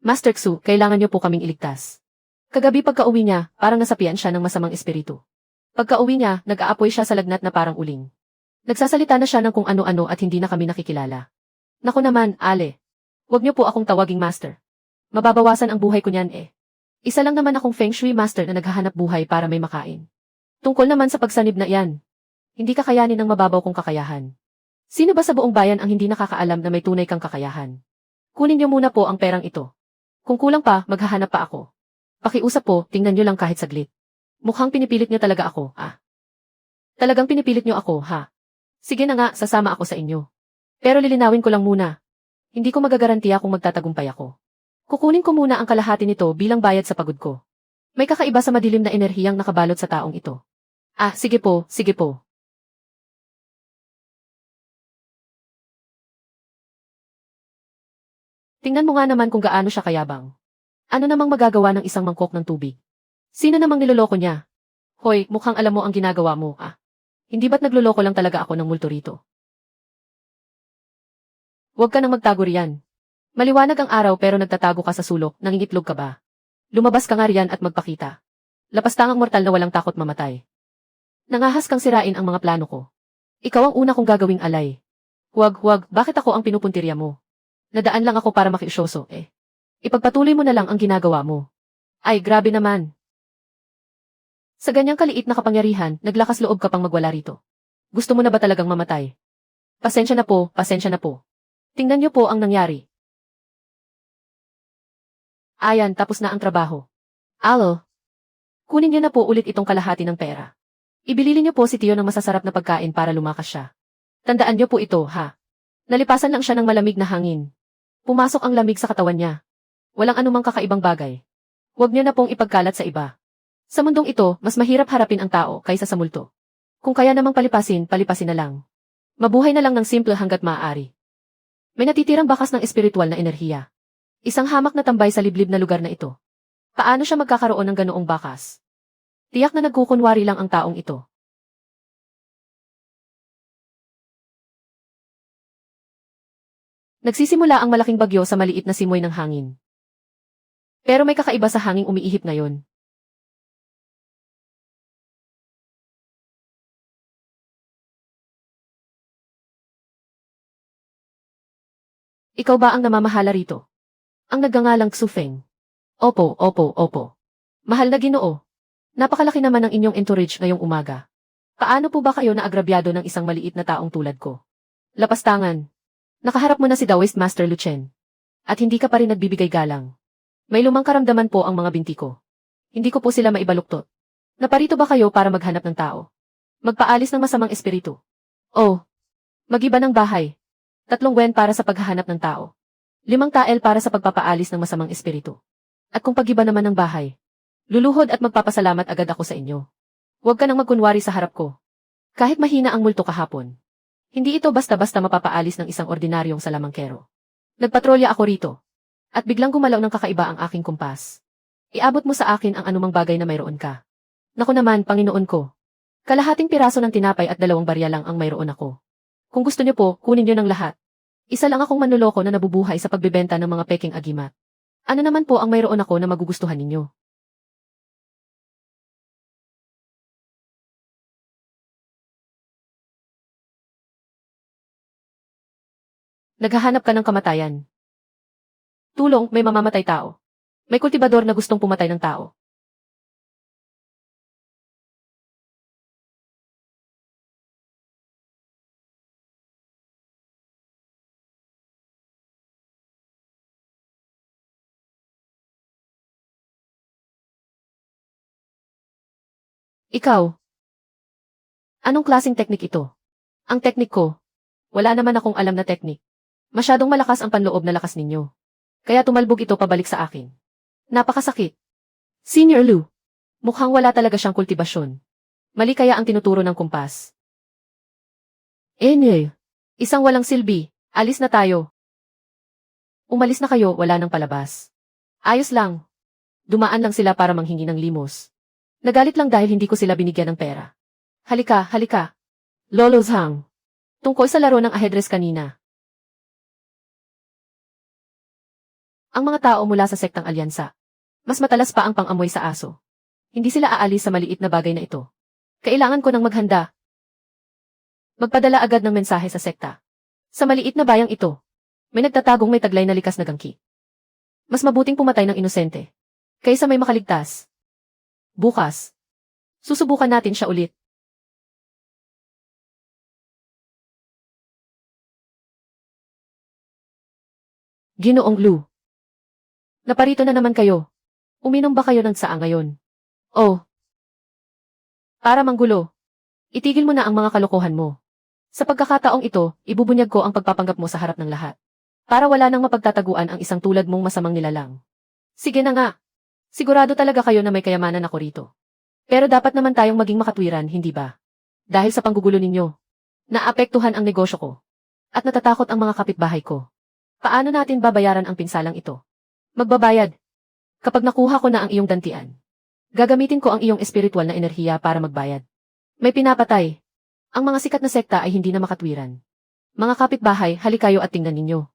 Master Xu, kailangan niyo po kaming iligtas. Kagabi pagka-uwi niya, parang nasapian siya ng masamang espiritu. Pagka-uwi niya, nag-aapoy siya sa lagnat na parang uling. Nagsasalita na siya ng kung ano-ano at hindi na kami nakikilala. Naku naman, Ale. Huwag niyo po akong tawaging master. Mababawasan ang buhay ko niyan eh. Isa lang naman akong Feng Shui master na naghahanap buhay para may makain. Tungkol naman sa pagsanib na iyan. Hindi kakayanin ng mababaw kong kakayahan. Sino ba sa buong bayan ang hindi nakakaalam na may tunay kang kakayahan? Kunin niyo muna po ang perang ito. Kung kulang pa, maghahanap pa ako. Pakiusap po, tingnan niyo lang kahit saglit. Mukhang pinipilit niyo talaga ako, Talagang pinipilit niyo ako, ha? Sige na nga, sasama ako sa inyo. Pero lilinawin ko lang muna. Hindi ko magagarantiya kung magtatagumpay ako. Kukunin ko muna ang kalahati nito bilang bayad sa pagod ko. May kakaiba sa madilim na enerhiyang nakabalot sa taong ito. Sige po, sige po. Tingnan mo nga naman kung gaano siya kayabang. Ano namang magagawa ng isang mangkok ng tubig? Sino namang niloloko niya? Hoy, mukhang alam mo ang ginagawa mo, Hindi ba't nagloloko lang talaga ako ng multo rito? Huwag ka nang magtago riyan. Maliwanag ang araw pero nagtatago ka sa sulok, nangingitlog ka ba? Lumabas ka nga riyan at magpakita. Lapastangang mortal na walang takot mamatay. Nangahas kang sirain ang mga plano ko. Ikaw ang una kong gagawing alay. Huwag, bakit ako ang pinupuntirya mo? Nadaan lang ako para makiusyoso, Ipagpatuloy mo na lang ang ginagawa mo. Ay, grabe naman. Sa ganyang kaliit na kapangyarihan, naglakas loob ka pang magwala rito. Gusto mo na ba talagang mamatay? Pasensya na po, pasensya na po. Tingnan niyo po ang nangyari. Ayan, tapos na ang trabaho. Alo. Kunin niyo na po ulit itong kalahati ng pera. Ibilili niyo po si Tio ng masasarap na pagkain para lumakas siya. Tandaan niyo po ito, ha? Nalipasan lang siya ng malamig na hangin. Pumasok ang lamig sa katawan niya. Walang anumang kakaibang bagay. Huwag niyo na pong ipagkalat sa iba. Sa mundong ito, mas mahirap harapin ang tao kaysa sa multo. Kung kaya namang palipasin na lang. Mabuhay na lang ng simple hanggat maaari. May natitirang bakas ng espiritual na enerhiya. Isang hamak na tambay sa liblib na lugar na ito. Paano siya magkakaroon ng ganoong bakas? Tiyak na nagkukunwari lang ang taong ito. Nagsisimula ang malaking bagyo sa maliit na simoy ng hangin. Pero may kakaiba sa hanging umiihip ngayon. Ikaw ba ang namamahala rito? Ang nagngangalang Xufeng. Opo. Mahal na Ginoo. Napakalaki naman ng inyong entourage ngayong umaga. Paano po ba kayo naagrabyado ng isang maliit na taong tulad ko? Lapastangan. Nakaharap mo na si Taoist Master Luchen. At hindi ka pa rin nagbibigay galang. May lumang karamdaman po ang mga binti ko. Hindi ko po sila maibaluktot. Naparito ba kayo para maghanap ng tao? Magpaalis ng masamang espiritu? Oh. Magiba ng bahay. 3 wen para sa paghahanap ng tao. 5 tael para sa pagpapaalis ng masamang espiritu. At kung pagiba naman ng bahay, luluhod at magpapasalamat agad ako sa inyo. Huwag ka nang magkunwari sa harap ko. Kahit mahina ang multo kahapon. Hindi ito basta-basta mapapaalis ng isang ordinaryong salamangkero. Nagpatrolya ako rito. At biglang gumalaw ng kakaiba ang aking kumpas. Iabot mo sa akin ang anumang bagay na mayroon ka. Naku naman, Panginoon ko. Kalahating piraso ng tinapay at 2 barya lang ang mayroon ako. Kung gusto niyo po, kunin niyo ng lahat. Isa lang akong manloloko na nabubuhay sa pagbebenta ng mga peking agimat. Ano naman po ang mayroon ako na magugustuhan ninyo? Naghahanap ka ng kamatayan. Tulong, may mamamatay tao. May kultibador na gustong pumatay ng tao. Ikaw. Anong klaseng teknik ito? Ang teknik ko. Wala naman akong alam na teknik. Masyadong malakas ang panloob na lakas ninyo. Kaya tumalbog ito pabalik sa akin. Napakasakit. Senior Lu. Mukhang wala talaga siyang kultibasyon. Mali kaya ang tinuturo ng kumpas. Isang walang silbi. Alis na tayo. Umalis na kayo, wala nang palabas. Ayos lang. Dumaan lang sila para manghingi ng limos. Nagalit lang dahil hindi ko sila binigyan ng pera. Halika. Lolo Zhang. Tungkol sa laro ng ahedres kanina. Ang mga tao mula sa sektang alyansa. Mas matalas pa ang pang-amoy sa aso. Hindi sila aalis sa maliit na bagay na ito. Kailangan ko nang maghanda. Magpadala agad ng mensahe sa sekta. Sa maliit na bayang ito, may nagtatagong may taglay na likas na gangki. Mas mabuting pumatay ng inosente kaysa may makaligtas. Bukas, susubukan natin siya ulit. Ginoong Lu. Naparito na naman kayo. Uminom ba kayo ng tsaa ngayon? Oh. Para manggulo. Itigil mo na ang mga kalokohan mo. Sa pagkakataong ito, ibubunyag ko ang pagpapanggap mo sa harap ng lahat. Para wala nang mapagtataguan ang isang tulad mong masamang nilalang. Sige na nga. Sigurado talaga kayo na may kayamanan ako rito. Pero dapat naman tayong maging makatwiran, hindi ba? Dahil sa panggugulo ninyo, naapektuhan ang negosyo ko. At natatakot ang mga kapitbahay ko. Paano natin babayaran ang pinsalang ito? Magbabayad. Kapag nakuha ko na ang iyong dantian, gagamitin ko ang iyong espiritual na enerhiya para magbayad. May pinapatay. Ang mga sikat na sekta ay hindi na makatwiran. Mga kapitbahay, halikayo at tingnan ninyo.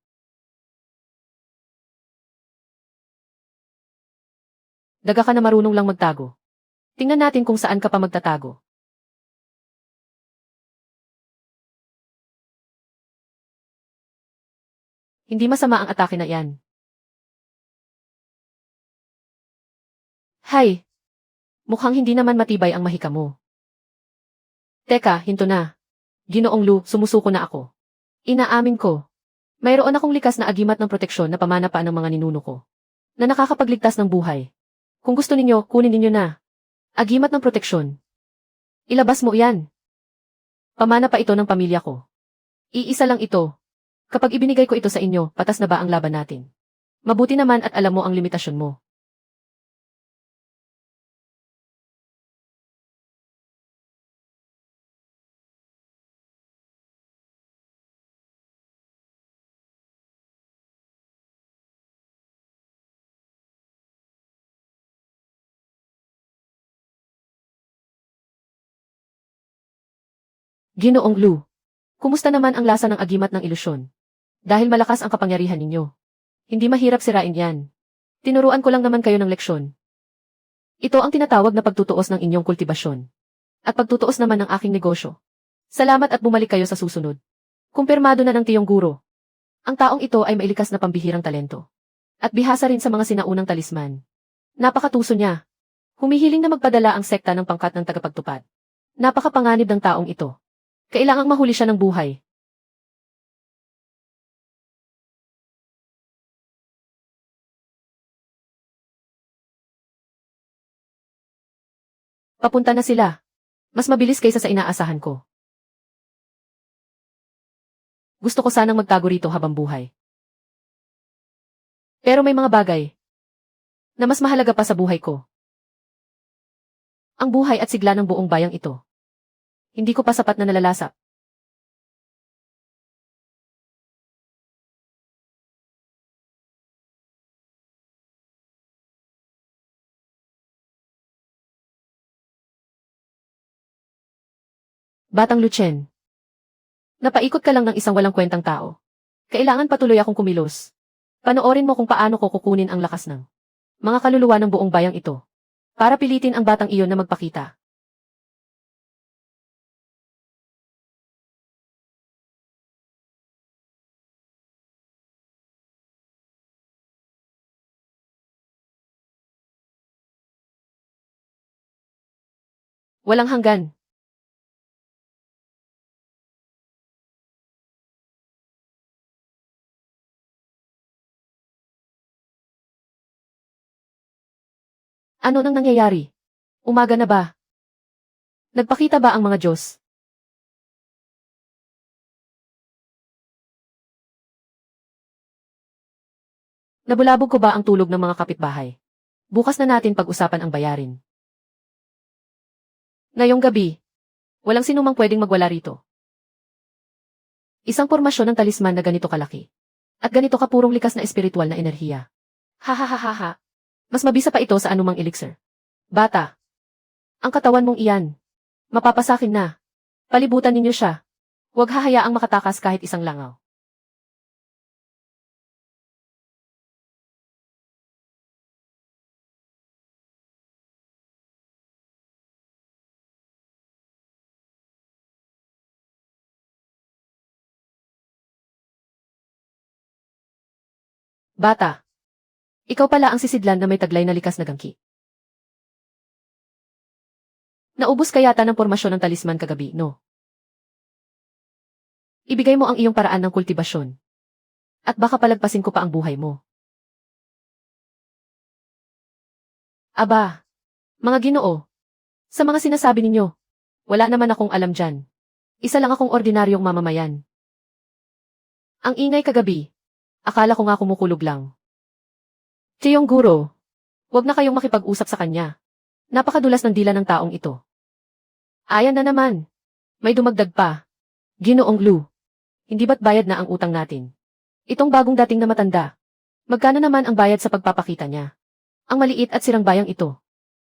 Daga ka na marunong lang magtago. Tingnan natin kung saan ka pa magtatago. Hindi masama ang atake na yan. Hay! Mukhang hindi naman matibay ang mahika mo. Teka, hinto na. Ginoong Lu, sumusuko na ako. Inaamin ko. Mayroon akong likas na agimat ng proteksyon na pamanapaan ng mga ninuno ko. Na nakakapagligtas ng buhay. Kung gusto ninyo, kunin ninyo na. Agimat ng proteksyon. Ilabas mo yan. Pamana pa ito ng pamilya ko. Iisa lang ito. Kapag ibinigay ko ito sa inyo, patas na ba ang laban natin? Mabuti naman at alam mo ang limitasyon mo. Ginoong Lu. Kumusta naman ang lasa ng agimat ng ilusyon? Dahil malakas ang kapangyarihan ninyo. Hindi mahirap sirain yan. Tinuruan ko lang naman kayo ng leksyon. Ito ang tinatawag na pagtutuos ng inyong kultibasyon. At pagtutuos naman ng aking negosyo. Salamat at bumalik kayo sa susunod. Kumpirmado na ng tiyong guro. Ang taong ito ay mailikas na pambihirang talento. At bihasa rin sa mga sinaunang talisman. Napakatuso niya. Humihiling na magpadala ang sekta ng pangkat ng tagapagtupad. Napakapanganib ng taong ito. Kailangang mahuli siya ng buhay. Papunta na sila. Mas mabilis kaysa sa inaasahan ko. Gusto ko sanang magtago rito habang buhay. Pero may mga bagay na mas mahalaga pa sa buhay ko. Ang buhay at sigla ng buong bayang ito. Hindi ko pa sapat na nalalasap. Batang Luchen. Napaikot ka lang ng isang walang kwentang tao. Kailangan patuloy akong kumilos. Panoorin mo kung paano ko kukunin ang lakas ng mga kaluluwa ng buong bayang ito. Para pilitin ang batang iyon na magpakita. Walang hanggan. Ano nang nangyayari? Umaga na ba? Nagpakita ba ang mga Diyos? Nabulabog ko ba ang tulog ng mga kapitbahay? Bukas na natin pag-usapan ang bayarin. Ngayong gabi, walang sinumang pwedeng magwala rito. Isang pormasyon ng talisman na ganito kalaki. At ganito kapurong likas na espiritual na enerhiya. Ha ha ha ha ha. Mas mabisa pa ito sa anumang elixir. Bata. Ang katawan mong iyan. Mapapasakin na. Palibutan ninyo siya. Huwag hahayaang makatakas kahit isang langaw. Bata, ikaw pala ang sisidlan na may taglay na likas na gangki. Naubos ka yata ng pormasyon ng talisman kagabi, no? Ibigay mo ang iyong paraan ng kultibasyon. At baka palagpasin ko pa ang buhay mo. Aba, mga Ginoo. Sa mga sinasabi ninyo, wala naman akong alam dyan. Isa lang akong ordinaryong mamamayan. Ang ingay kagabi. Akala ko nga kumukulog lang. Tiyong guro, huwag na kayong makipag-usap sa kanya. Napakadulas ng dila ng taong ito. Ayan na naman. May dumagdag pa. Ginoong Lu. Hindi ba't bayad na ang utang natin? Itong bagong dating na matanda. Magkano naman ang bayad sa pagpapakita niya? Ang maliit at sirang bayang ito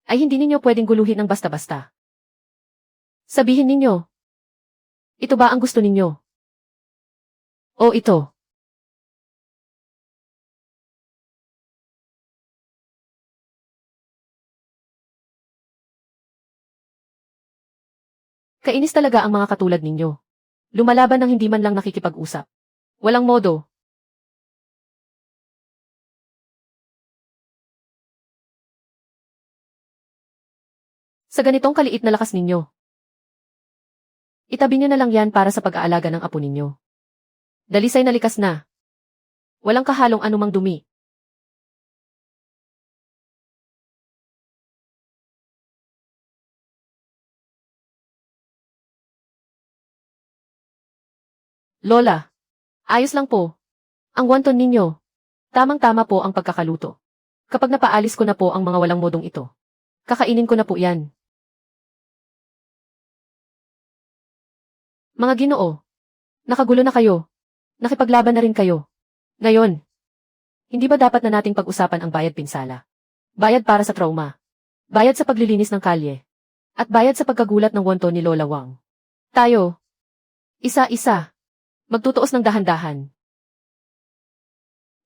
ay hindi ninyo pwedeng guluhin ng basta-basta. Sabihin ninyo. Ito ba ang gusto ninyo? O ito? Kainis talaga ang mga katulad ninyo. Lumalaban ng hindi man lang nakikipag-usap. Walang modo. Sa ganitong kaliit na lakas ninyo. Itabi niyo na lang yan para sa pag-aalaga ng apo ninyo. Dalisay na likas na. Walang kahalong anumang dumi. Lola, ayos lang po. Ang wonton ninyo. Tamang-tama po ang pagkakaluto. Kapag napaalis ko na po ang mga walang modong ito, kakainin ko na po yan. Mga Ginoo, nakagulo na kayo. Nakipaglaban na rin kayo. Ngayon, hindi ba dapat na nating pag-usapan ang bayad pinsala? Bayad para sa trauma. Bayad sa paglilinis ng kalye. At bayad sa pagkagulat ng wonton ni Lola Wang. Tayo, isa-isa, magtutuos ng dahan-dahan.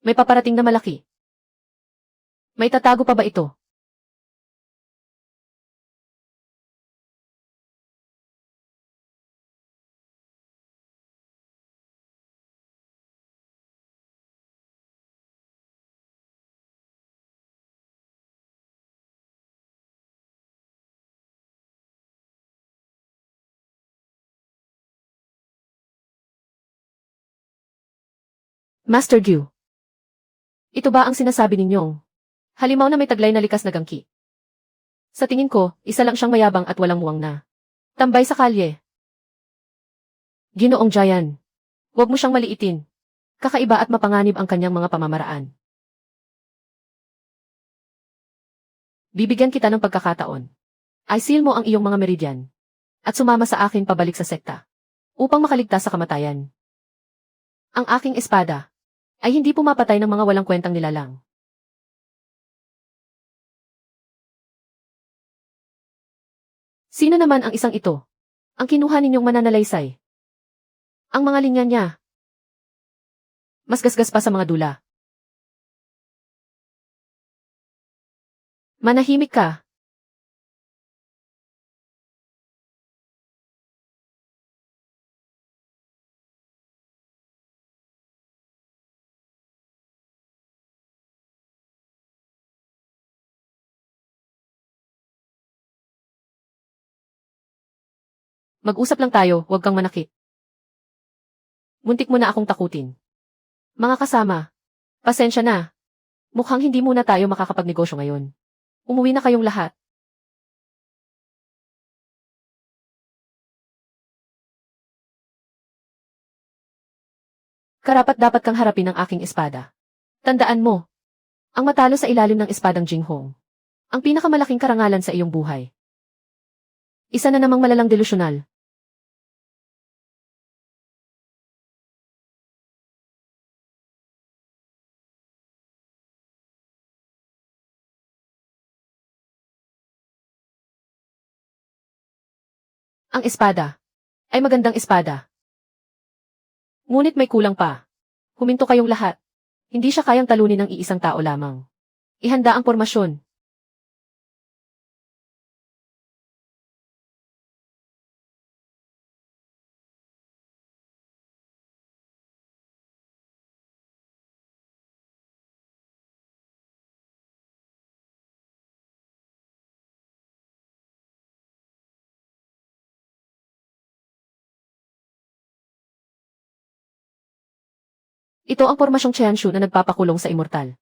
May paparating na malaki. May tatago pa ba ito? Master Gu. Ito ba ang sinasabi ninyong halimaw na may taglay na likas na gangki? Sa tingin ko, isa lang siyang mayabang at walang muwang na tambay sa kalye. Ginoong Jayan, huwag mo siyang maliitin. Kakaiba at mapanganib ang kanyang mga pamamaraan. Bibigyan kita ng pagkakataon. I-seal mo ang iyong mga meridian at sumama sa akin pabalik sa sekta upang makaligtas sa kamatayan. Ang aking espada ay hindi pumapatay ng mga walang kwentang nilalang. Sino naman ang isang ito? Ang kinuha ninyong mananalaysay. Ang mga linya niya. Mas gasgas pa sa mga dula. Manahimik ka. Mag-usap lang tayo, huwag kang manakit. Muntik mo na akong takutin. Mga kasama, pasensya na. Mukhang hindi muna tayo makakapagnegosyo ngayon. Umuwi na kayong lahat. Karapat-dapat kang harapin ang aking espada. Tandaan mo, ang matalo sa ilalim ng espadang Jinghong, ang pinakamalaking karangalan sa iyong buhay. Isa na namang malalang delusyonal. Ang espada ay magandang espada. Ngunit may kulang pa. Huminto kayong lahat. Hindi siya kayang talunin ng iisang tao lamang. Ihanda ang pormasyon. Ito ang pormasyong Qianshu na nagpapakulong sa immortal.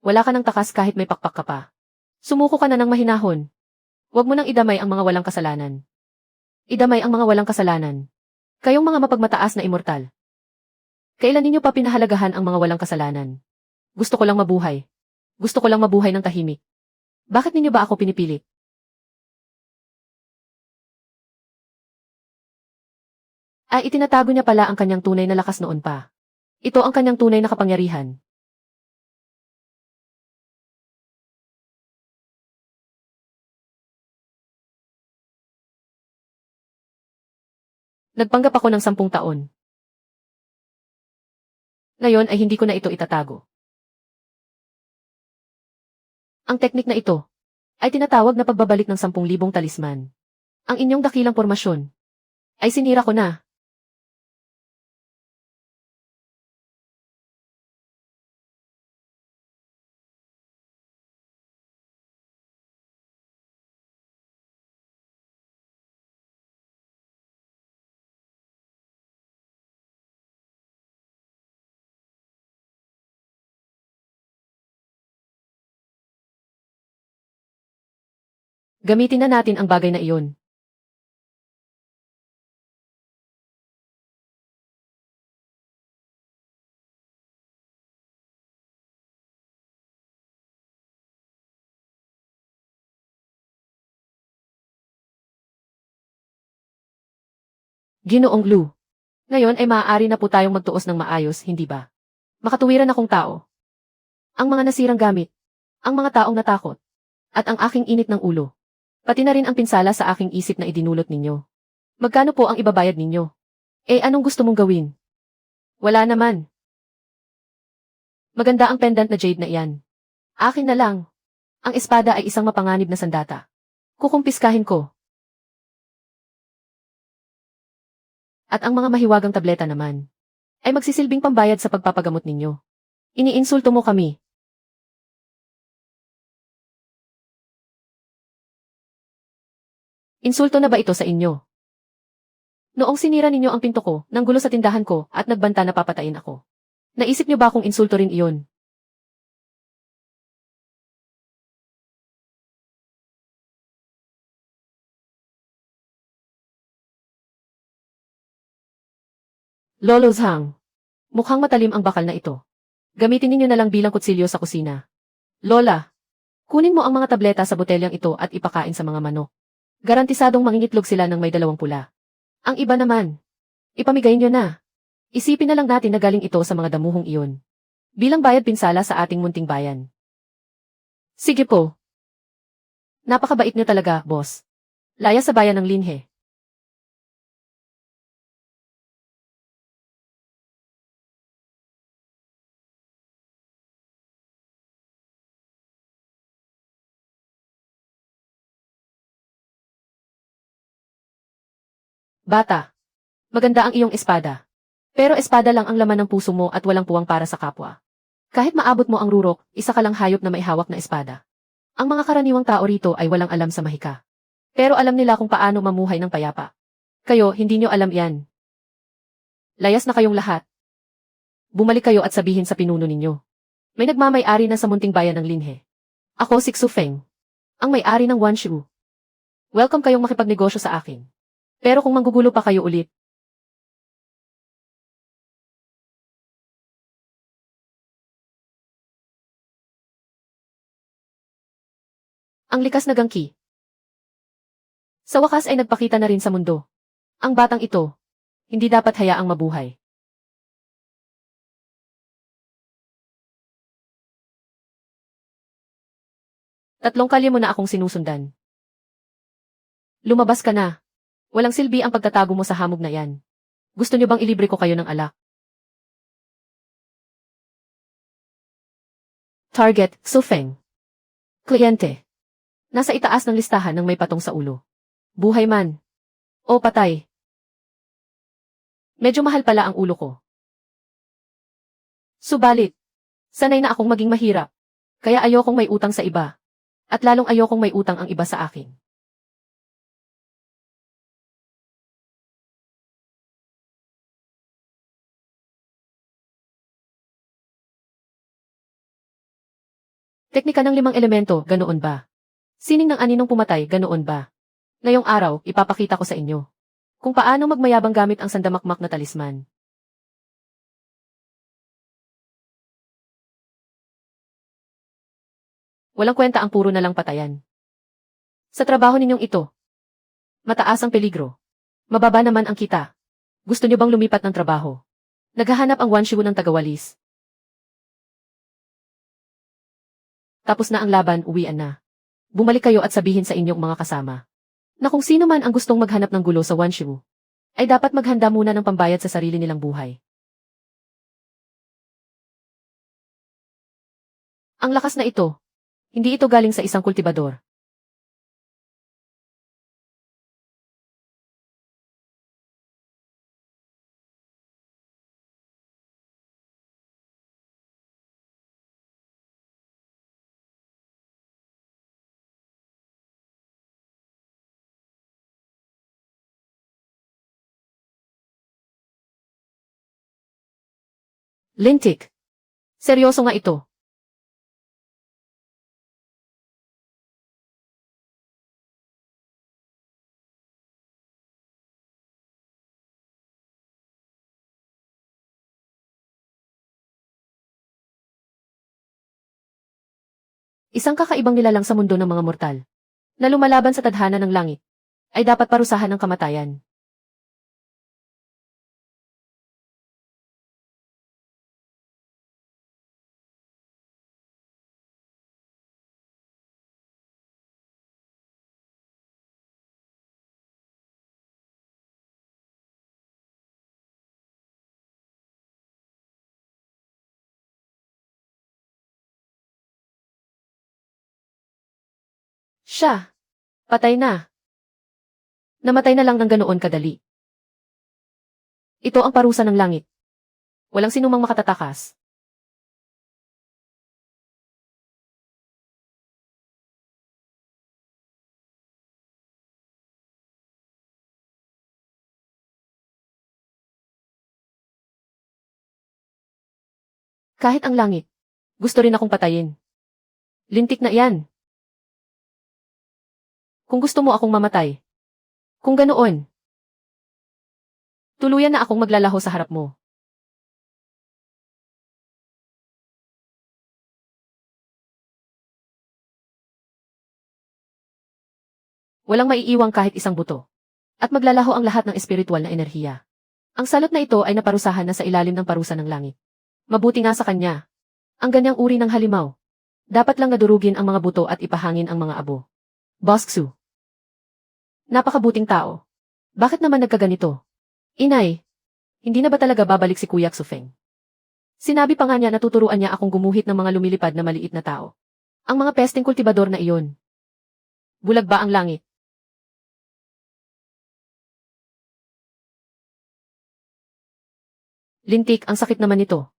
Wala ka ng takas kahit may pakpak ka pa. Sumuko ka na ng mahinahon. Huwag mo nang idamay ang mga walang kasalanan. Idamay ang mga walang kasalanan. Kayong mga mapagmataas na immortal. Kailan ninyo pa pinahalagahan ang mga walang kasalanan? Gusto ko lang mabuhay. Gusto ko lang mabuhay ng tahimik. Bakit ninyo ba ako pinipilit? Ay, itinatago niya pala ang kanyang tunay na lakas noon pa. Ito ang kanyang tunay na kapangyarihan. Nagpanggap ako ng 10 taon. Ngayon ay hindi ko na ito itatago. Ang teknik na ito ay tinatawag na pagbabalik ng 10,000 talisman. Ang inyong dakilang pormasyon ay sinira ko na. Gamitin na natin ang bagay na iyon. Ginoong Lu. Ngayon ay maaari na po tayong magtuos ng maayos, hindi ba? Makatuwiran akong tao. Ang mga nasirang gamit. Ang mga taong natakot. At ang aking init ng ulo. Pati na rin ang pinsala sa aking isip na idinulot ninyo. Magkano po ang ibabayad ninyo? Eh, anong gusto mong gawin? Wala naman. Maganda ang pendant na jade na iyan. Akin na lang. Ang espada ay isang mapanganib na sandata. Kukumpiskahin ko. At ang mga mahiwagang tableta naman ay magsisilbing pambayad sa pagpapagamot ninyo. Iniinsulto mo kami. Insulto na ba ito sa inyo? Noong sinira ninyo ang pinto ko, nang gulo sa tindahan ko, at nagbanta na papatayin ako. Naisip niyo ba kung insulto rin iyon? Lolo Zhang. Mukhang matalim ang bakal na ito. Gamitin ninyo na lang bilang kutsilyo sa kusina. Lola, kunin mo ang mga tableta sa botelyang ito at ipakain sa mga manok. Garantisadong mangingitlog sila ng may 2 pula. Ang iba naman, ipamigay nyo na. Isipin na lang natin na galing ito sa mga damuhong iyon. Bilang bayad pinsala sa ating munting bayan. Sige po. Napakabait nyo talaga, boss. Laya sa bayan ng Linhe. Bata, maganda ang iyong espada. Pero espada lang ang laman ng puso mo at walang puwang para sa kapwa. Kahit maabot mo ang rurok, isa ka lang hayop na may hawak na espada. Ang mga karaniwang tao rito ay walang alam sa mahika. Pero alam nila kung paano mamuhay ng payapa. Kayo, hindi nyo alam yan. Layas na kayong lahat. Bumalik kayo at sabihin sa pinuno ninyo. May nagmamay-ari na sa munting bayan ng Linhe. Ako si Xu Feng, ang may-ari ng Wanshu. Welcome kayong makipagnegosyo sa akin. Pero kung manggugulo pa kayo ulit, ang likas na gangki. Sa wakas ay nagpakita na rin sa mundo. Ang batang ito, hindi dapat hayaang mabuhay. Tatlong kalye mo na akong sinusundan. Lumabas ka na. Walang silbi ang pagtatago mo sa hamog na yan. Gusto niyo bang ilibre ko kayo ng alak? Target, Xu Feng. Kliyente. Nasa itaas ng listahan ng may patong sa ulo. Buhay man. O patay. Medyo mahal pala ang ulo ko. Subalit, sanay na akong maging mahirap. Kaya ayokong may utang sa iba. At lalong ayokong may utang ang iba sa akin. Teknika ng 5 elemento, ganoon ba? Sining ng aninong pumatay, ganoon ba? Ngayong araw, ipapakita ko sa inyo kung paano magmayabang gamit ang sandamakmak na talisman. Walang kwenta ang puro na lang patayan. Sa trabaho ninyong ito, mataas ang peligro. Mababa naman ang kita. Gusto niyo bang lumipat ng trabaho? Naghahanap ang Wanshu ng tagawalis. Tapos na ang laban, uwian na. Bumalik kayo at sabihin sa inyong mga kasama na kung sino man ang gustong maghanap ng gulo sa Wanshu, ay dapat maghanda muna ng pambayad sa sarili nilang buhay. Ang lakas na ito, hindi ito galing sa isang kultibador. Lintik. Seryoso nga ito. Isang kakaibang nilalang sa mundo ng mga mortal na lumalaban sa tadhana ng langit ay dapat parusahan ng kamatayan. Siya, patay na. Namatay na lang ng ganoon kadali. Ito ang parusa ng langit. Walang sinumang makatatakas. Kahit ang langit, gusto rin akong patayin. Lintik na iyan. Kung gusto mo akong mamatay. Kung ganoon, tuluyan na akong maglalaho sa harap mo. Walang maiiwang kahit isang buto. At maglalaho ang lahat ng espiritual na enerhiya. Ang salot na ito ay naparusahan na sa ilalim ng parusa ng langit. Mabuti nga sa kanya. Ang ganyang uri ng halimaw. Dapat lang nadurugin ang mga buto at ipahangin ang mga abo. Bosksu. Napakabuting tao. Bakit naman nagkaganito? Inay, hindi na ba talaga babalik si Kuya Xufeng? Sinabi pa nga niya na tuturuan niya akong gumuhit ng mga lumilipad na maliit na tao. Ang mga pesting kultibador na iyon. Bulag ba ang langit? Lintik, ang sakit naman nito.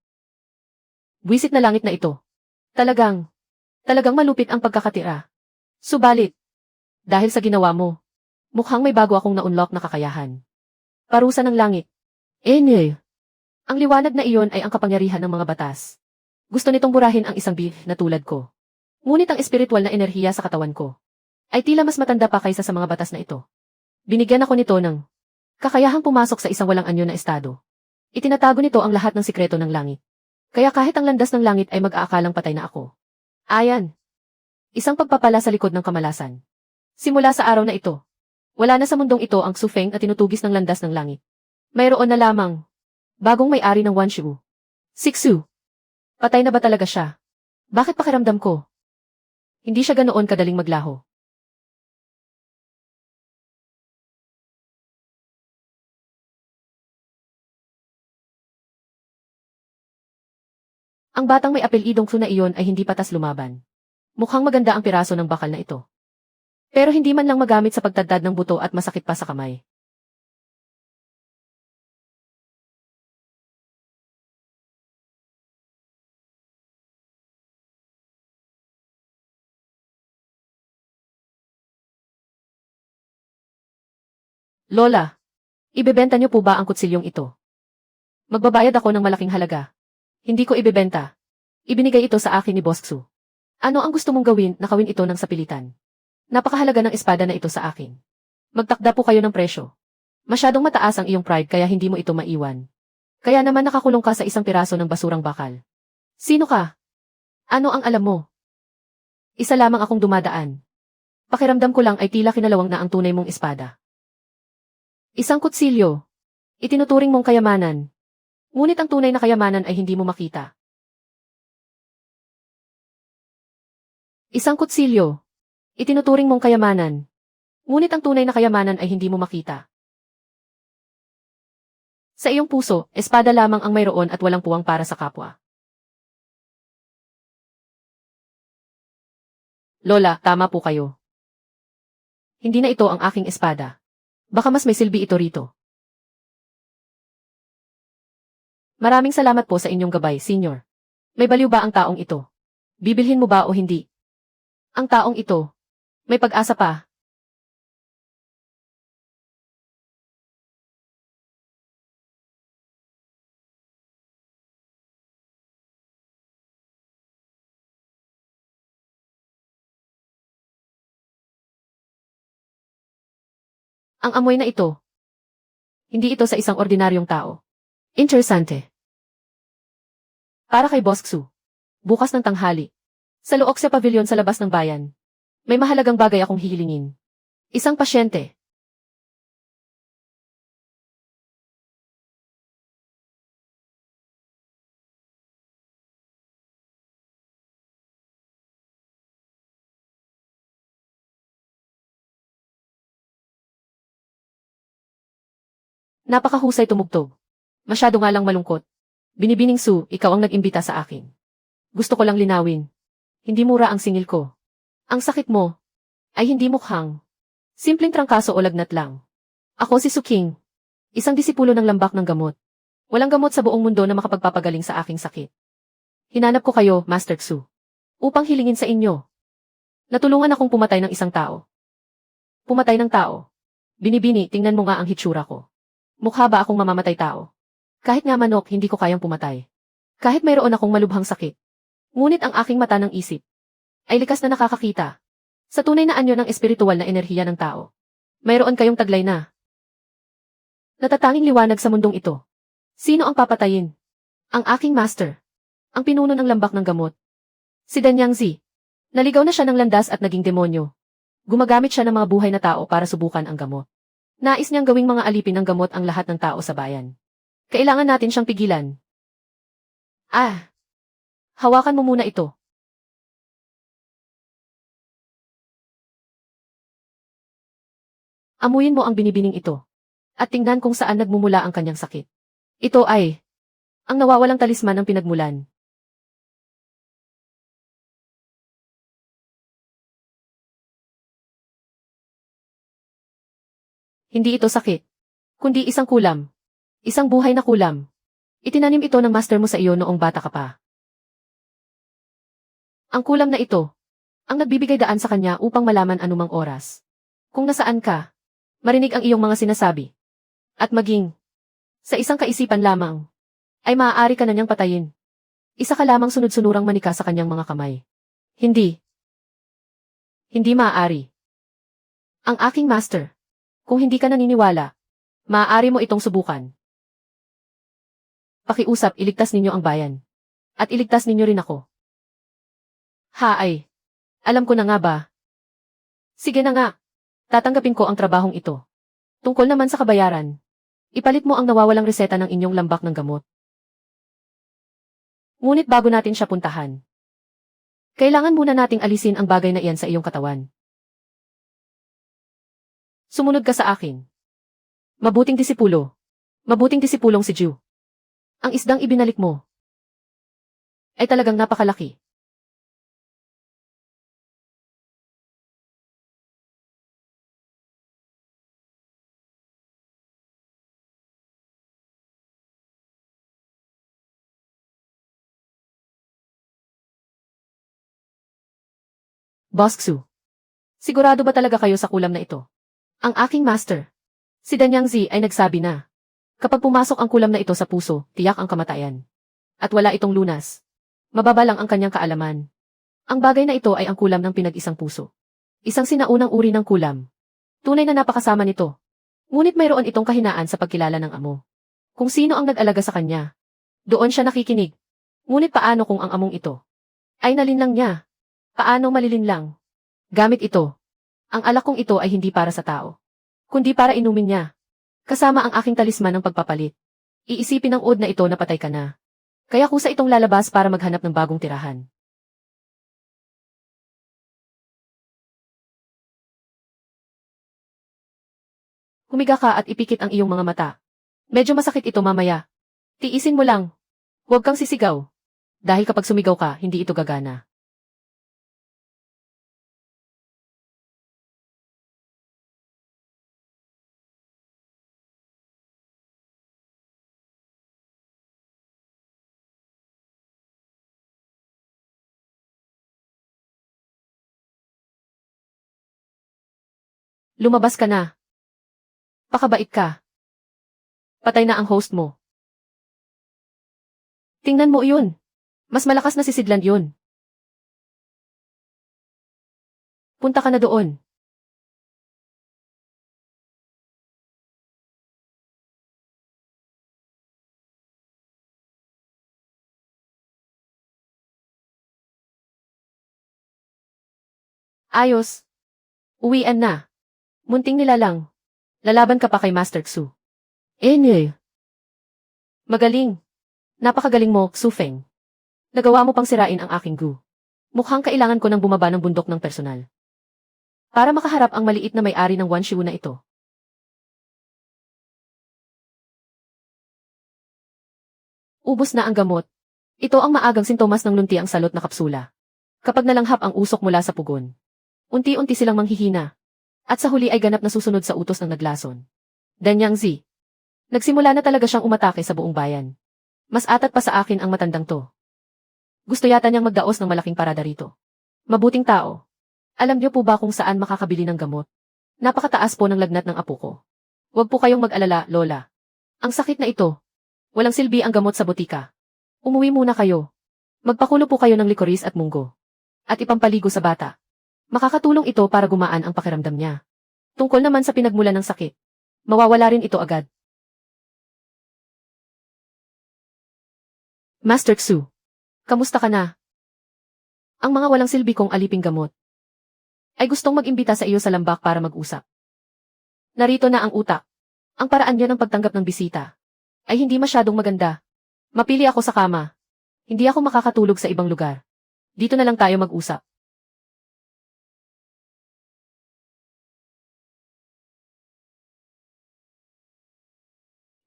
Buwisit na langit na ito. Talagang malupit ang pagkakatira. Subalit, dahil sa ginawa mo, mukhang may bago akong na-unlock na kakayahan. Parusa ng langit. Ang liwanag na iyon ay ang kapangyarihan ng mga batas. Gusto nitong burahin ang isang bih na tulad ko. Ngunit ang espiritual na enerhiya sa katawan ko ay tila mas matanda pa kaysa sa mga batas na ito. Binigyan ako nito ng kakayahang pumasok sa isang walang anyo na estado. Itinatago nito ang lahat ng sikreto ng langit. Kaya kahit ang landas ng langit ay mag-aakalang patay na ako. Ayan. Isang pagpapala sa likod ng kamalasan. Simula sa araw na ito, wala na sa mundong ito ang Xufeng at tinutugis ng landas ng langit. Mayroon na lamang bagong may-ari ng Wanshu. Sixu. Patay na ba talaga siya? Bakit pakiramdam ko? Hindi siya ganoon kadaling maglaho. Ang batang may apelidong Fu na iyon ay hindi patas lumaban. Mukhang maganda ang piraso ng bakal na ito. Pero hindi man lang magamit sa pagtadtad ng buto at masakit pa sa kamay. Lola, ibebenta niyo po ba ang kutsilyong ito? Magbabayad ako ng malaking halaga. Hindi ko ibebenta. Ibinigay ito sa akin ni Boss Xu. Ano ang gusto mong gawin? Nakawin ito ng sapilitan. Napakahalaga ng espada na ito sa akin. Magtakda po kayo ng presyo. Masyadong mataas ang iyong pride kaya hindi mo ito maiwan. Kaya naman nakakulong ka sa isang piraso ng basurang bakal. Sino ka? Ano ang alam mo? Isa lamang akong dumadaan. Pakiramdam ko lang ay tila kinalawang na ang tunay mong espada. Isang kutsilyo. Itinuturing mong kayamanan. Ngunit ang tunay na kayamanan ay hindi mo makita. Isang kutsilyo. Itinuturing mong kayamanan. Ngunit ang tunay na kayamanan ay hindi mo makita. Sa iyong puso, espada lamang ang mayroon at walang puwang para sa kapwa. Lola, tama po kayo. Hindi na ito ang aking espada. Baka mas may silbi ito rito. Maraming salamat po sa inyong gabay, Senyor. May baliw ba ang taong ito? Bibilhin mo ba o hindi? Ang taong ito. May pag-asa pa. Ang amoy na ito. Hindi ito sa isang ordinaryong tao. Interesante. Para kay Boss Xu. Bukas ng tanghali. Sa Luoxia Pavilion sa labas ng bayan. May mahalagang bagay akong hihilingin. Isang pasyente. Napakahusay tumugtog. Masyado nga lang malungkot. Binibining Su, ikaw ang nag-imbita sa akin. Gusto ko lang linawin. Hindi mura ang singil ko. Ang sakit mo ay hindi mukhang simpleng trangkaso o lagnat lang. Ako si Su King, isang disipulo ng lambak ng gamot. Walang gamot sa buong mundo na makapagpapagaling sa aking sakit. Hinanap ko kayo, Master Xu, upang hilingin sa inyo. Natulungan akong pumatay ng isang tao. Pumatay ng tao. Binibini, tingnan mo nga ang hitsura ko. Mukha ba akong mamamatay tao? Kahit nga manok, hindi ko kayang pumatay. Kahit mayroon akong malubhang sakit. Ngunit ang aking mata ng isip ay likas na nakakakita sa tunay na anyo ng espiritual na enerhiya ng tao. Mayroon kayong taglay na natatanging liwanag sa mundong ito. Sino ang papatayin? Ang aking master. Ang pinuno ng lambak ng gamot. Si Danyang Zi. Naligaw na siya ng landas at naging demonyo. Gumagamit siya ng mga buhay na tao para subukan ang gamot. Nais niyang gawing mga alipin ng gamot ang lahat ng tao sa bayan. Kailangan natin siyang pigilan. Hawakan mo muna ito. Amuyin mo ang binibining ito. At tingnan kung saan nagmumula ang kanyang sakit. Ito ay ang nawawalang talisman ng pinagmulan. Hindi ito sakit, kundi isang kulam. Isang buhay na kulam. Itinanim ito ng master mo sa iyo noong bata ka pa. Ang kulam na ito, ang nagbibigay daan sa kanya upang malaman anumang oras. Kung nasaan ka, marinig ang iyong mga sinasabi. At maging, sa isang kaisipan lamang, ay maaari ka na niyang patayin. Isa ka lamang sunod-sunurang manika sa kanyang mga kamay. Hindi. Hindi maaari. Ang aking master. Kung hindi ka naniniwala, maaari mo itong subukan. Pakiusap, iligtas ninyo ang bayan. At iligtas ninyo rin ako. Alam ko na nga ba? Sige na nga. Tatanggapin ko ang trabahong ito. Tungkol naman sa kabayaran, ipalit mo ang nawawalang reseta ng inyong lambak ng gamot. Ngunit bago natin siya puntahan, kailangan muna nating alisin ang bagay na iyan sa iyong katawan. Sumunod ka sa akin. Mabuting disipulo. Mabuting disipulong si Ju. Ang isdang ibinalik mo ay talagang napakalaki. Boss Xu. Sigurado ba talaga kayo sa kulam na ito? Ang aking master, si Danyang Zi ay nagsabi na, kapag pumasok ang kulam na ito sa puso, tiyak ang kamatayan. At wala itong lunas. Mababa lang ang kanyang kaalaman. Ang bagay na ito ay ang kulam ng pinag-isang puso. Isang sinaunang uri ng kulam. Tunay na napakasama nito. Ngunit mayroon itong kahinaan sa pagkilala ng amo. Kung sino ang nag-alaga sa kanya. Doon siya nakikinig. Ngunit paano kung ang among ito ay nalinlang niya? Paano malilinlang? Gamit ito. Ang alak kong ito ay hindi para sa tao, kundi para inumin niya. Kasama ang aking talisman ng pagpapalit. Iisipin ng ood na ito na patay ka na. Kaya kusa itong lalabas para maghanap ng bagong tirahan. Humiga ka at ipikit ang iyong mga mata. Medyo masakit ito mamaya. Tiisin mo lang. Huwag kang sisigaw. Dahil kapag sumigaw ka, hindi ito gagana. Lumabas ka na. Pakabait ka. Patay na ang host mo. Tingnan mo iyon. Mas malakas na si Sidland yun. Punta ka na doon. Ayos. Uwian na. Munting nilalang. Lalaban ka pa kay Master Xu. Magaling. Napakagaling mo, Xu Feng. Nagawa mo pang sirain ang aking gu. Mukhang kailangan ko ng bumaba ng bundok ng personal. Para makaharap ang maliit na may-ari ng Wanshu na ito. Ubos na ang gamot. Ito ang maagang sintomas ng lunti ang salot na kapsula. Kapag nalanghap ang usok mula sa pugon. Unti-unti silang manghihina. At sa huli ay ganap na susunod sa utos ng naglason. Danyang Zi. Nagsimula na talaga siyang umatake sa buong bayan. Mas atat pa sa akin ang matandang to. Gusto yata niyang magdaos ng malaking parada rito. Mabuting tao. Alam niyo po ba kung saan makakabili ng gamot? Napakataas po ng lagnat ng apo ko. Huwag po kayong mag-alala, Lola. Ang sakit na ito. Walang silbi ang gamot sa botika. Umuwi muna kayo. Magpakulo po kayo ng likoris at munggo. At ipampaligo sa bata. Makakatulong ito para gumaan ang pakiramdam niya. Tungkol naman sa pinagmulan ng sakit. Mawawala rin ito agad. Master Xu. Kamusta ka na? Ang mga walang silbi kong aliping gamot ay gustong mag-imbita sa iyo sa lambak para mag-usap. Narito na ang utak. Ang paraan niya ng pagtanggap ng bisita ay hindi masyadong maganda. Mapili ako sa kama. Hindi ako makakatulog sa ibang lugar. Dito na lang tayo mag-usap.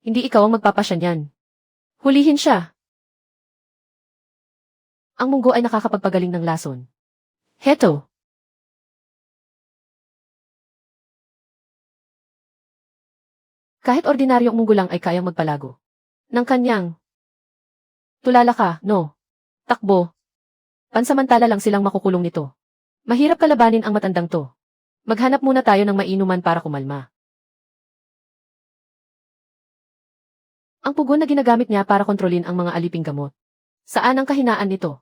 Hindi ikaw ang magpapasya niyan. Hulihin siya. Ang munggo ay nakakapagpagaling ng lason. Heto. Kahit ordinaryong munggo lang ay kayang magpalago. Ng kanyang. Tulala ka, no? Takbo. Pansamantala lang silang makukulong nito. Mahirap kalabanin ang matandang to. Maghanap muna tayo ng mainuman para kumalma. Ang pugon na ginagamit niya para kontrolin ang mga aliping gamot. Saan ang kahinaan nito?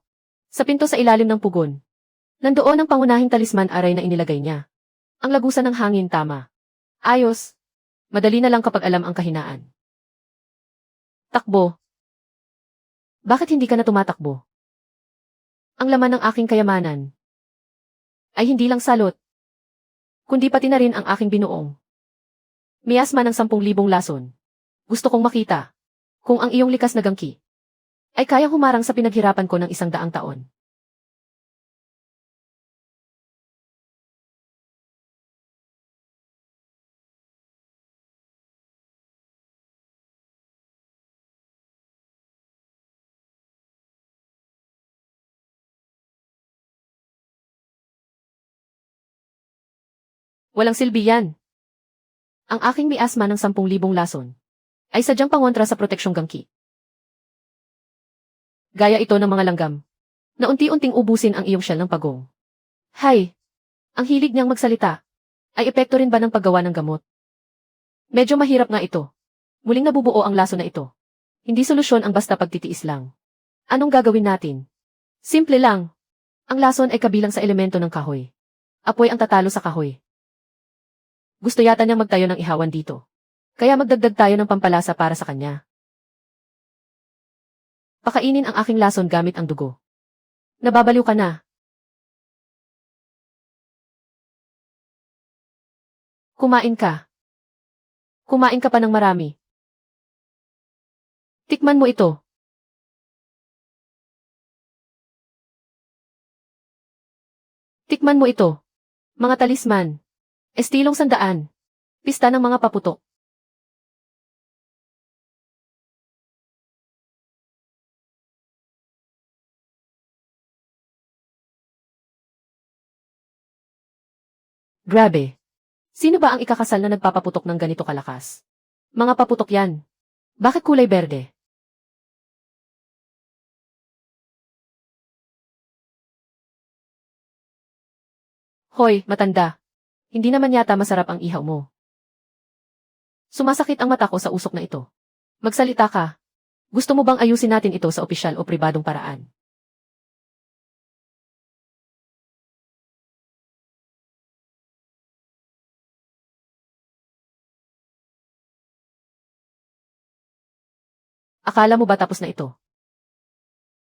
Sa pinto sa ilalim ng pugon. Nandoon ang pangunahing talisman aray na inilagay niya. Ang lagusan ng hangin tama. Ayos. Madali na lang kapag alam ang kahinaan. Takbo. Bakit hindi ka na tumatakbo? Ang laman ng aking kayamanan ay hindi lang salot, kundi pati na rin ang aking binuong. Miasma ng 10,000 lason. Gusto kong makita kung ang iyong likas na gangki ay kayang humarang sa pinaghirapan ko ng 100 taon. Walang silbi yan. Ang aking miasma ng 10,000 lason ay sadyang pangontra sa proteksyong gangki. Gaya ito ng mga langgam na unti-unting ubusin ang iyong shell ng pagong. Hay! Ang hilig niyang magsalita ay epekto rin ba ng paggawa ng gamot? Medyo mahirap nga ito. Muling nabubuo ang laso na ito. Hindi solusyon ang basta pagtitiis lang. Anong gagawin natin? Simple lang. Ang lason ay kabilang sa elemento ng kahoy. Apoy ang tatalo sa kahoy. Gusto yata niyang magtayo ng ihawan dito. Kaya magdagdag tayo ng pampalasa para sa kanya. Pakainin ang aking lason gamit ang dugo. Nababaliw ka na. Kumain ka. Kumain ka pa ng marami. Tikman mo ito. Tikman mo ito. Mga talisman. Estilong sandaan. Pista ng mga paputok. Grabe. Sino ba ang ikakasal na nagpapaputok ng ganito kalakas? Mga paputok yan. Bakit kulay berde? Hoy, matanda. Hindi naman yata masarap ang ihaw mo. Sumasakit ang mata ko sa usok na ito. Magsalita ka. Gusto mo bang ayusin natin ito sa opisyal o pribadong paraan? Akala mo ba tapos na ito?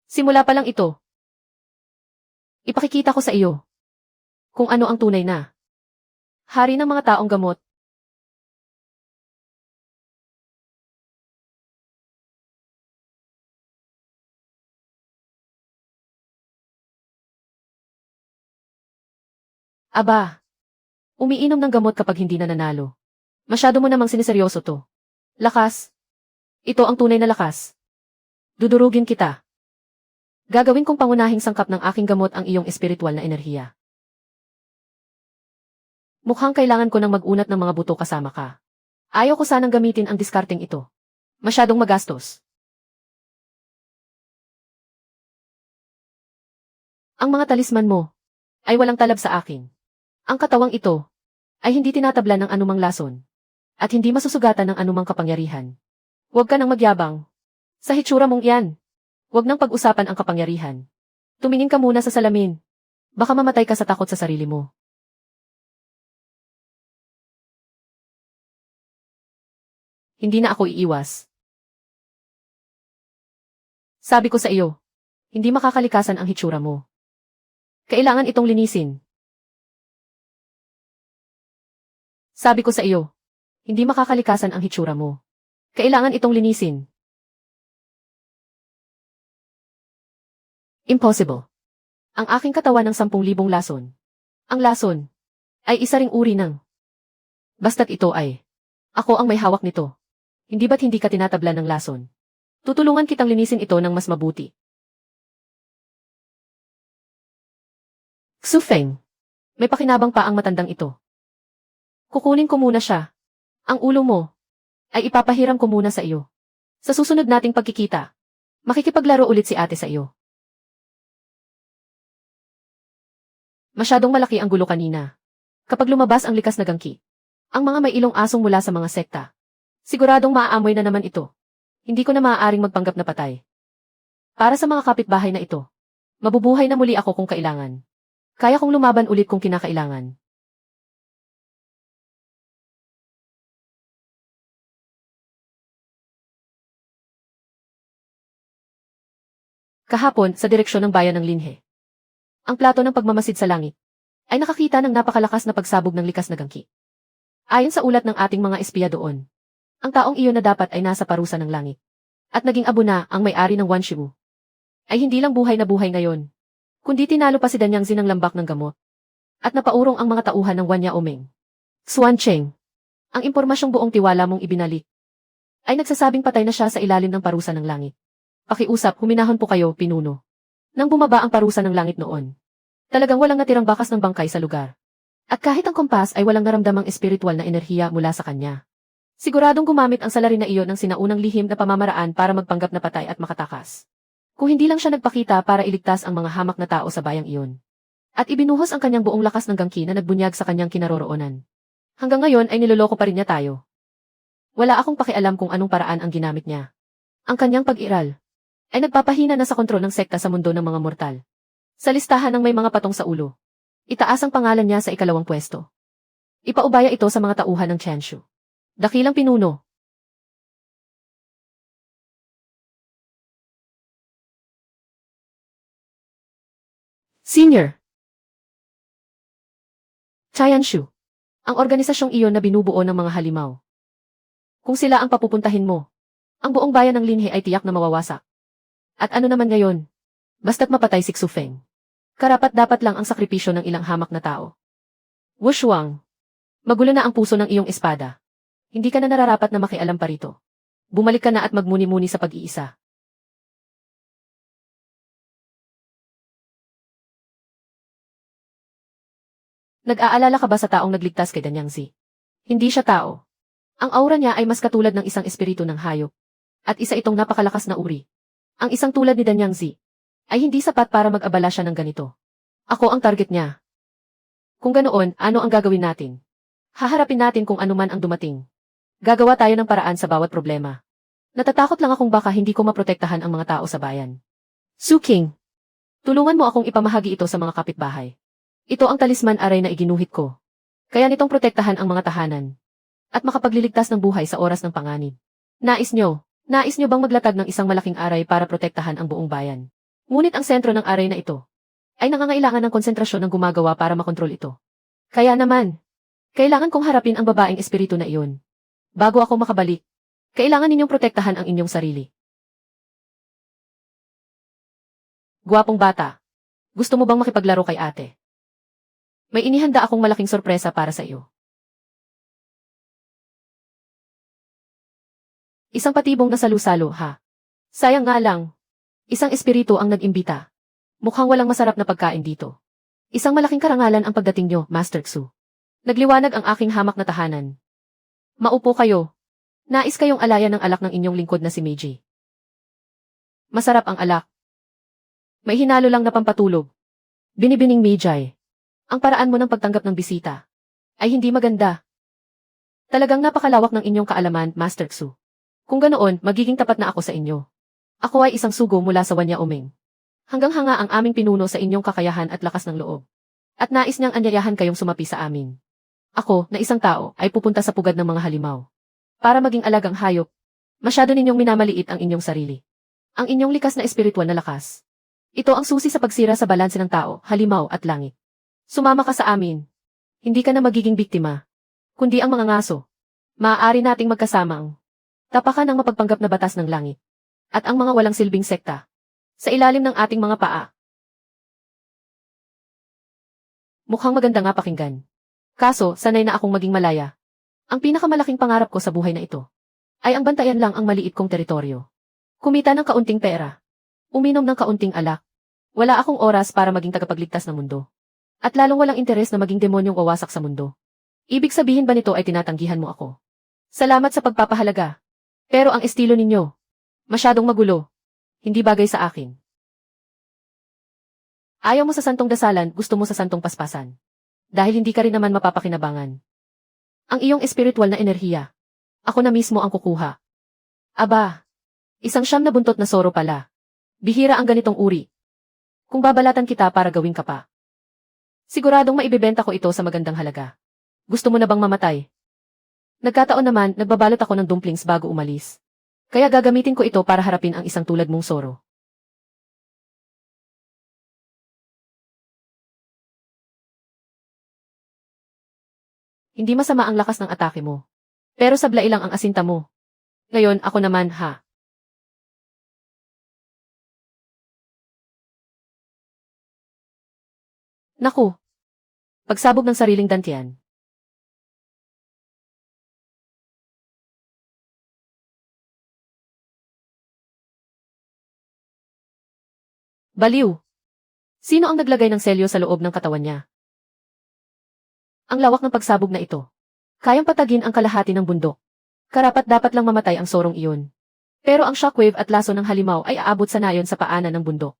Simula pa lang ito. Ipakikita ko sa iyo kung ano ang tunay na hari ng mga taong gamot. Aba, umiinom ng gamot kapag hindi na nanalo. Masyado mo namang siniseryoso to. Lakas. Ito ang tunay na lakas. Dudurugin kita. Gagawin kong pangunahing sangkap ng aking gamot ang iyong espiritual na enerhiya. Mukhang kailangan ko ng mag-unat ng mga buto kasama ka. Ayaw ko sanang gamitin ang diskarteng ito. Masyadong magastos. Ang mga talisman mo ay walang talab sa akin. Ang katawang ito ay hindi tinatabla ng anumang lason at hindi masusugatan ng anumang kapangyarihan. Huwag ka nang magyabang. Sa hitsura mong iyan, huwag nang pag-usapan ang kapangyarihan. Tumingin ka muna sa salamin. Baka mamatay ka sa takot sa sarili mo. Hindi na ako iiwas. Sabi ko sa iyo, hindi makakalikasan ang hitsura mo. Kailangan itong linisin. Sabi ko sa iyo, hindi makakalikasan ang hitsura mo. Kailangan itong linisin. Impossible. Ang aking katawan ng 10,000 lason. Ang lason ay isa ring uri ng. Basta't ito ay. Ako ang may hawak nito. Hindi ba't hindi ka tinatabla ng lason? Tutulungan kitang linisin ito ng mas mabuti. Xu Feng. May pakinabang pa ang matandang ito. Kukunin ko muna siya. Ang ulo mo ay ipapahiram ko muna sa iyo. Sa susunod nating pagkikita, makikipaglaro ulit si ate sa iyo. Masyadong malaki ang gulo kanina. Kapag lumabas ang likas na gangki, ang mga may ilong asong mula sa mga sekta, siguradong maaamoy na naman ito. Hindi ko na maaaring magpanggap na patay. Para sa mga kapitbahay na ito, mabubuhay na muli ako kung kailangan. Kaya kong lumaban ulit kung kinakailangan. Kahapon, sa direksyon ng bayan ng Linhe, ang plato ng pagmamasid sa langit ay nakakita ng napakalakas na pagsabog ng likas na gangki. Ayon sa ulat ng ating mga espiya doon, ang taong iyon na dapat ay nasa parusa ng langit at naging abo na ang may-ari ng Wanshu ay hindi lang buhay na buhay ngayon, kundi tinalo pa si Danyang Zin ng lambak ng gamot at napaurong ang mga tauhan ng Wanya Omeng. Xuan Cheng, ang impormasyong buong tiwala mong ibinalik ay nagsasabing patay na siya sa ilalim ng parusa ng langit. Pakiusap, huminahon po kayo, pinuno. Nang bumaba ang parusa ng langit noon, talagang walang natirang bakas ng bangkay sa lugar. At kahit ang kompas ay walang naramdamang espiritual na enerhiya mula sa kanya. Siguradong gumamit ang salarin na iyon ng sinaunang lihim na pamamaraan para magpanggap na patay at makatakas. Kung hindi lang siya nagpakita para iligtas ang mga hamak na tao sa bayang iyon. At ibinuhos ang kanyang buong lakas ng gangki na nagbunyag sa kanyang kinaroroonan. Hanggang ngayon ay niloloko pa rin niya tayo. Wala akong pakialam kung anong paraan ang ginamit niya. Ang kanyang pag-iral ay nagpapahina na sa kontrol ng sekta sa mundo ng mga mortal. Sa listahan ng may mga patong sa ulo. Itaas ang pangalan niya sa ikalawang pwesto. Ipaubaya ito sa mga tauhan ng Chenshu. Dakilang pinuno. Senior. Chayanshu. Ang organisasyong iyon na binubuo ng mga halimaw. Kung sila ang papupuntahin mo, ang buong bayan ng Linhe ay tiyak na mawawasak. At ano naman ngayon? Basta't mapatay si Xufeng. Karapat-dapat lang ang sakripisyo ng ilang hamak na tao. Wushuang. Magulo na ang puso ng iyong espada. Hindi ka na nararapat na makialam pa rito. Bumalik ka na at magmuni-muni sa pag-iisa. Nag-aalala ka ba sa taong nagligtas kay Danyangzi? Hindi siya tao. Ang aura niya ay mas katulad ng isang espiritu ng hayop. At isa itong napakalakas na uri. Ang isang tulad ni Danyangzi ay hindi sapat para mag-abala siya ng ganito. Ako ang target niya. Kung ganoon, ano ang gagawin natin? Haharapin natin kung ano man ang dumating. Gagawa tayo ng paraan sa bawat problema. Natatakot lang akong baka hindi ko maprotektahan ang mga tao sa bayan. Su King, tulungan mo akong ipamahagi ito sa mga kapitbahay. Ito ang talisman aray na iginuhit ko. Kaya nitong protektahan ang mga tahanan. At makapagliligtas ng buhay sa oras ng panganib. Nais nyo bang maglatag ng isang malaking aray para protektahan ang buong bayan? Ngunit ang sentro ng aray na ito ay nangangailangan ng konsentrasyon ng gumagawa para makontrol ito. Kaya naman, kailangan kong harapin ang babaeng espiritu na iyon. Bago ako makabalik, kailangan ninyong protektahan ang inyong sarili. Gwapong bata, gusto mo bang makipaglaro kay ate? May inihanda akong malaking sorpresa para sa iyo. Isang patibong na salu-salo, ha? Sayang nga lang. Isang espiritu ang nag-imbita. Mukhang walang masarap na pagkain dito. Isang malaking karangalan ang pagdating nyo, Master Xu. Nagliwanag ang aking hamak na tahanan. Maupo kayo. Nais kayong alayan ng alak ng inyong lingkod na si Meiji. Masarap ang alak. May hinalo lang na pampatulog. Binibining Meiji. Ang paraan mo ng pagtanggap ng bisita ay hindi maganda. Talagang napakalawak ng inyong kaalaman, Master Xu. Kung ganoon, magiging tapat na ako sa inyo. Ako ay isang sugo mula sa Wanya Umeng. Hanggang hanga ang aming pinuno sa inyong kakayahan at lakas ng loob. At nais niyang anyayahan kayong sumapi sa amin. Ako, na isang tao, ay pupunta sa pugad ng mga halimaw. Para maging alagang hayop, masyado ninyong minamaliit ang inyong sarili. Ang inyong likas na espiritual na lakas. Ito ang susi sa pagsira sa balanse ng tao, halimaw at langit. Sumama ka sa amin. Hindi ka na magiging biktima, kundi ang mga ngaso. Maaari nating magkasamang tapakan ang mapagpanggap na batas ng langit. At ang mga walang silbing sekta sa ilalim ng ating mga paa. Mukhang maganda nga pakinggan. Kaso, sanay na akong maging malaya. Ang pinakamalaking pangarap ko sa buhay na ito ay ang bantayan lang ang maliit kong teritoryo. Kumita ng kaunting pera. Uminom ng kaunting alak. Wala akong oras para maging tagapagligtas ng mundo. At lalong walang interes na maging demonyong wawasak sa mundo. Ibig sabihin ba nito ay tinatanggihan mo ako? Salamat sa pagpapahalaga. Pero ang estilo ninyo, masyadong magulo. Hindi bagay sa akin. Ayaw mo sa santong dasalan, gusto mo sa santong paspasan. Dahil hindi ka rin naman mapapakinabangan. Ang iyong espiritual na enerhiya, ako na mismo ang kukuha. Aba, isang siyam na buntot na soro pala. Bihira ang ganitong uri. Kung babalatan kita para gawin ka pa. Siguradong maibebenta ko ito sa magandang halaga. Gusto mo na bang mamatay? Nagkataon naman, nagbabalot ako ng dumplings bago umalis. Kaya gagamitin ko ito para harapin ang isang tulad mong soro. Hindi masama ang lakas ng atake mo. Pero sablay lang ang asinta mo. Ngayon, ako naman, ha? Naku! Pagsabog ng sariling dantian. Baliw! Sino ang naglagay ng selyo sa loob ng katawan niya? Ang lawak ng pagsabog na ito. Kayang patagin ang kalahati ng bundok. Karapat-dapat lang mamatay ang sorong iyon. Pero ang shockwave at laso ng halimaw ay aabot sa nayon sa paanan ng bundok.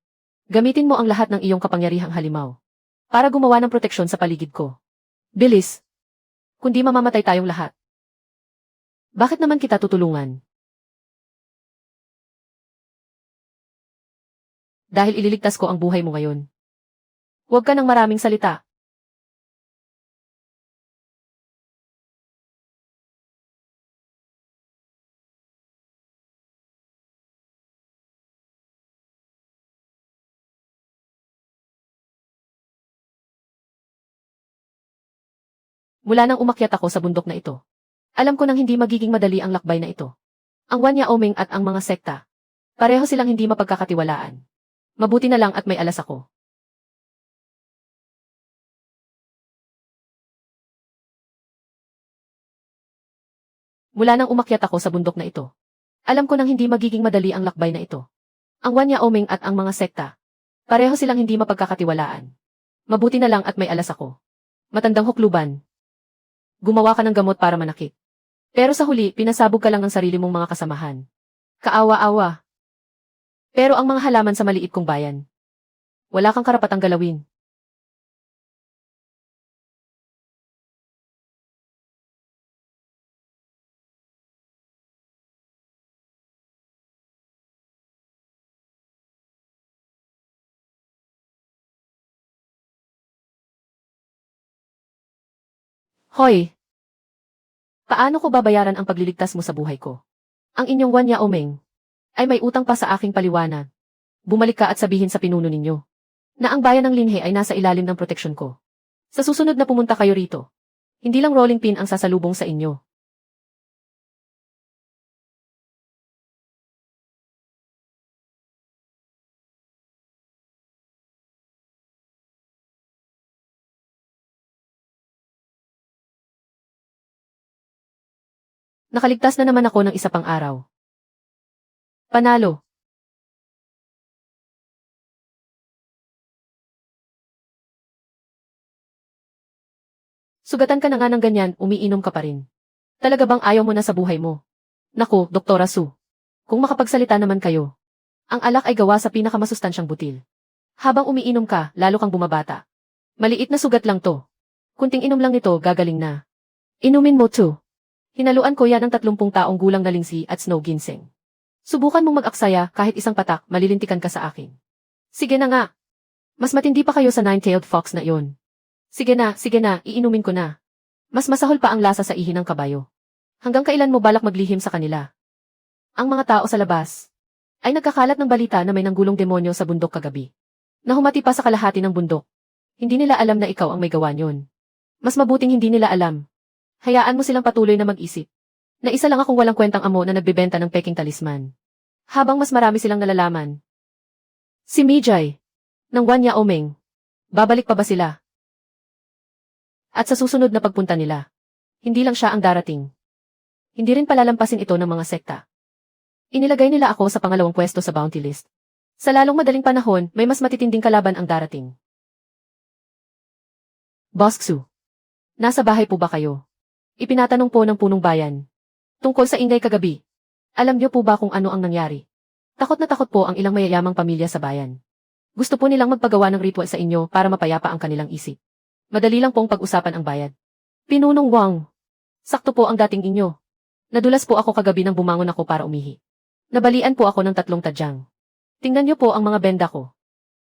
Gamitin mo ang lahat ng iyong kapangyarihang halimaw para gumawa ng proteksyon sa paligid ko. Bilis! Kundi mamamatay tayong lahat. Bakit naman kita tutulungan? Dahil ililigtas ko ang buhay mo ngayon. Huwag ka ng maraming salita. Mula nang umakyat ako sa bundok na ito, alam ko nang hindi magiging madali ang lakbay na ito. Ang Wan Yaoming at ang mga sekta, pareho silang hindi mapagkakatiwalaan. Mabuti na lang at may alas ako. Mula nang umakyat ako sa bundok na ito, alam ko nang hindi magiging madali ang lakbay na ito. Ang Wan Yaoming at ang mga sekta, pareho silang hindi mapagkakatiwalaan. Mabuti na lang at may alas ako. Matandang hukluban. Gumawa ka ng gamot para manakit. Pero sa huli, pinasabog ka lang ng sarili mong mga kasamahan. Kaawa-awa. Pero ang mga halaman sa maliit kong bayan, wala kang karapatang galawin. Hoy! Paano ko babayaran ang pagliligtas mo sa buhay ko? Ang inyong Wan Yaoming ay may utang pa sa aking paliwanag. Bumalik ka at sabihin sa pinuno ninyo na ang bayan ng Linhe ay nasa ilalim ng proteksyon ko. Sa susunod na pumunta kayo rito, hindi lang rolling pin ang sasalubong sa inyo. Nakaligtas na naman ako ng isa pang araw. Panalo. Sugatan ka na nga ng ganyan, umiinom ka pa rin. Talaga bang ayaw mo na sa buhay mo? Naku, Doktora Su. Kung makapagsalita naman kayo. Ang alak ay gawa sa pinakamasustansyang butil. Habang umiinom ka, lalo kang bumabata. Maliit na sugat lang to. Kunting inom lang nito, gagaling na. Inumin mo too. Hinaluan ko yan ng 30 taong gulang na lingsi at snow ginseng. Subukan mong mag-aksaya kahit isang patak, malilintikan ka sa akin. Sige na nga. Mas matindi pa kayo sa nine-tailed fox na iyon. Sige na, iinumin ko na. Mas masahol pa ang lasa sa ihi ng kabayo. Hanggang kailan mo balak maglihim sa kanila? Ang mga tao sa labas ay nagkakalat ng balita na may nanggulong demonyo sa bundok kagabi. Nahumati pa sa kalahati ng bundok. Hindi nila alam na ikaw ang may gawa niyon. Mas mabuting hindi nila alam. Hayaan mo silang patuloy na mag-isip. Na isa lang akong walang kwentang amo na nagbebenta ng peking talisman. Habang mas marami silang nalalaman. Si Mijay, ng Wan Yaoming, babalik pa ba sila? At sa susunod na pagpunta nila, hindi lang siya ang darating. Hindi rin palalampasin ito ng mga sekta. Inilagay nila ako sa pangalawang pwesto sa bounty list. Sa lalong madaling panahon, may mas matitinding kalaban ang darating. Boss Xu, nasa bahay po ba kayo? Ipinatanong po ng punong bayan. Tungkol sa ingay kagabi. Alam niyo po ba kung ano ang nangyari? Takot na takot po ang ilang mayayamang pamilya sa bayan. Gusto po nilang magpagawa ng ritual sa inyo para mapayapa ang kanilang isip. Madali lang pong pag-usapan ang bayad. Pinunong Wang. Sakto po ang dating inyo. Nadulas po ako kagabi nang bumangon ako para umihi. Nabalian po ako ng 3 tadyang. Tingnan niyo po ang mga benda ko.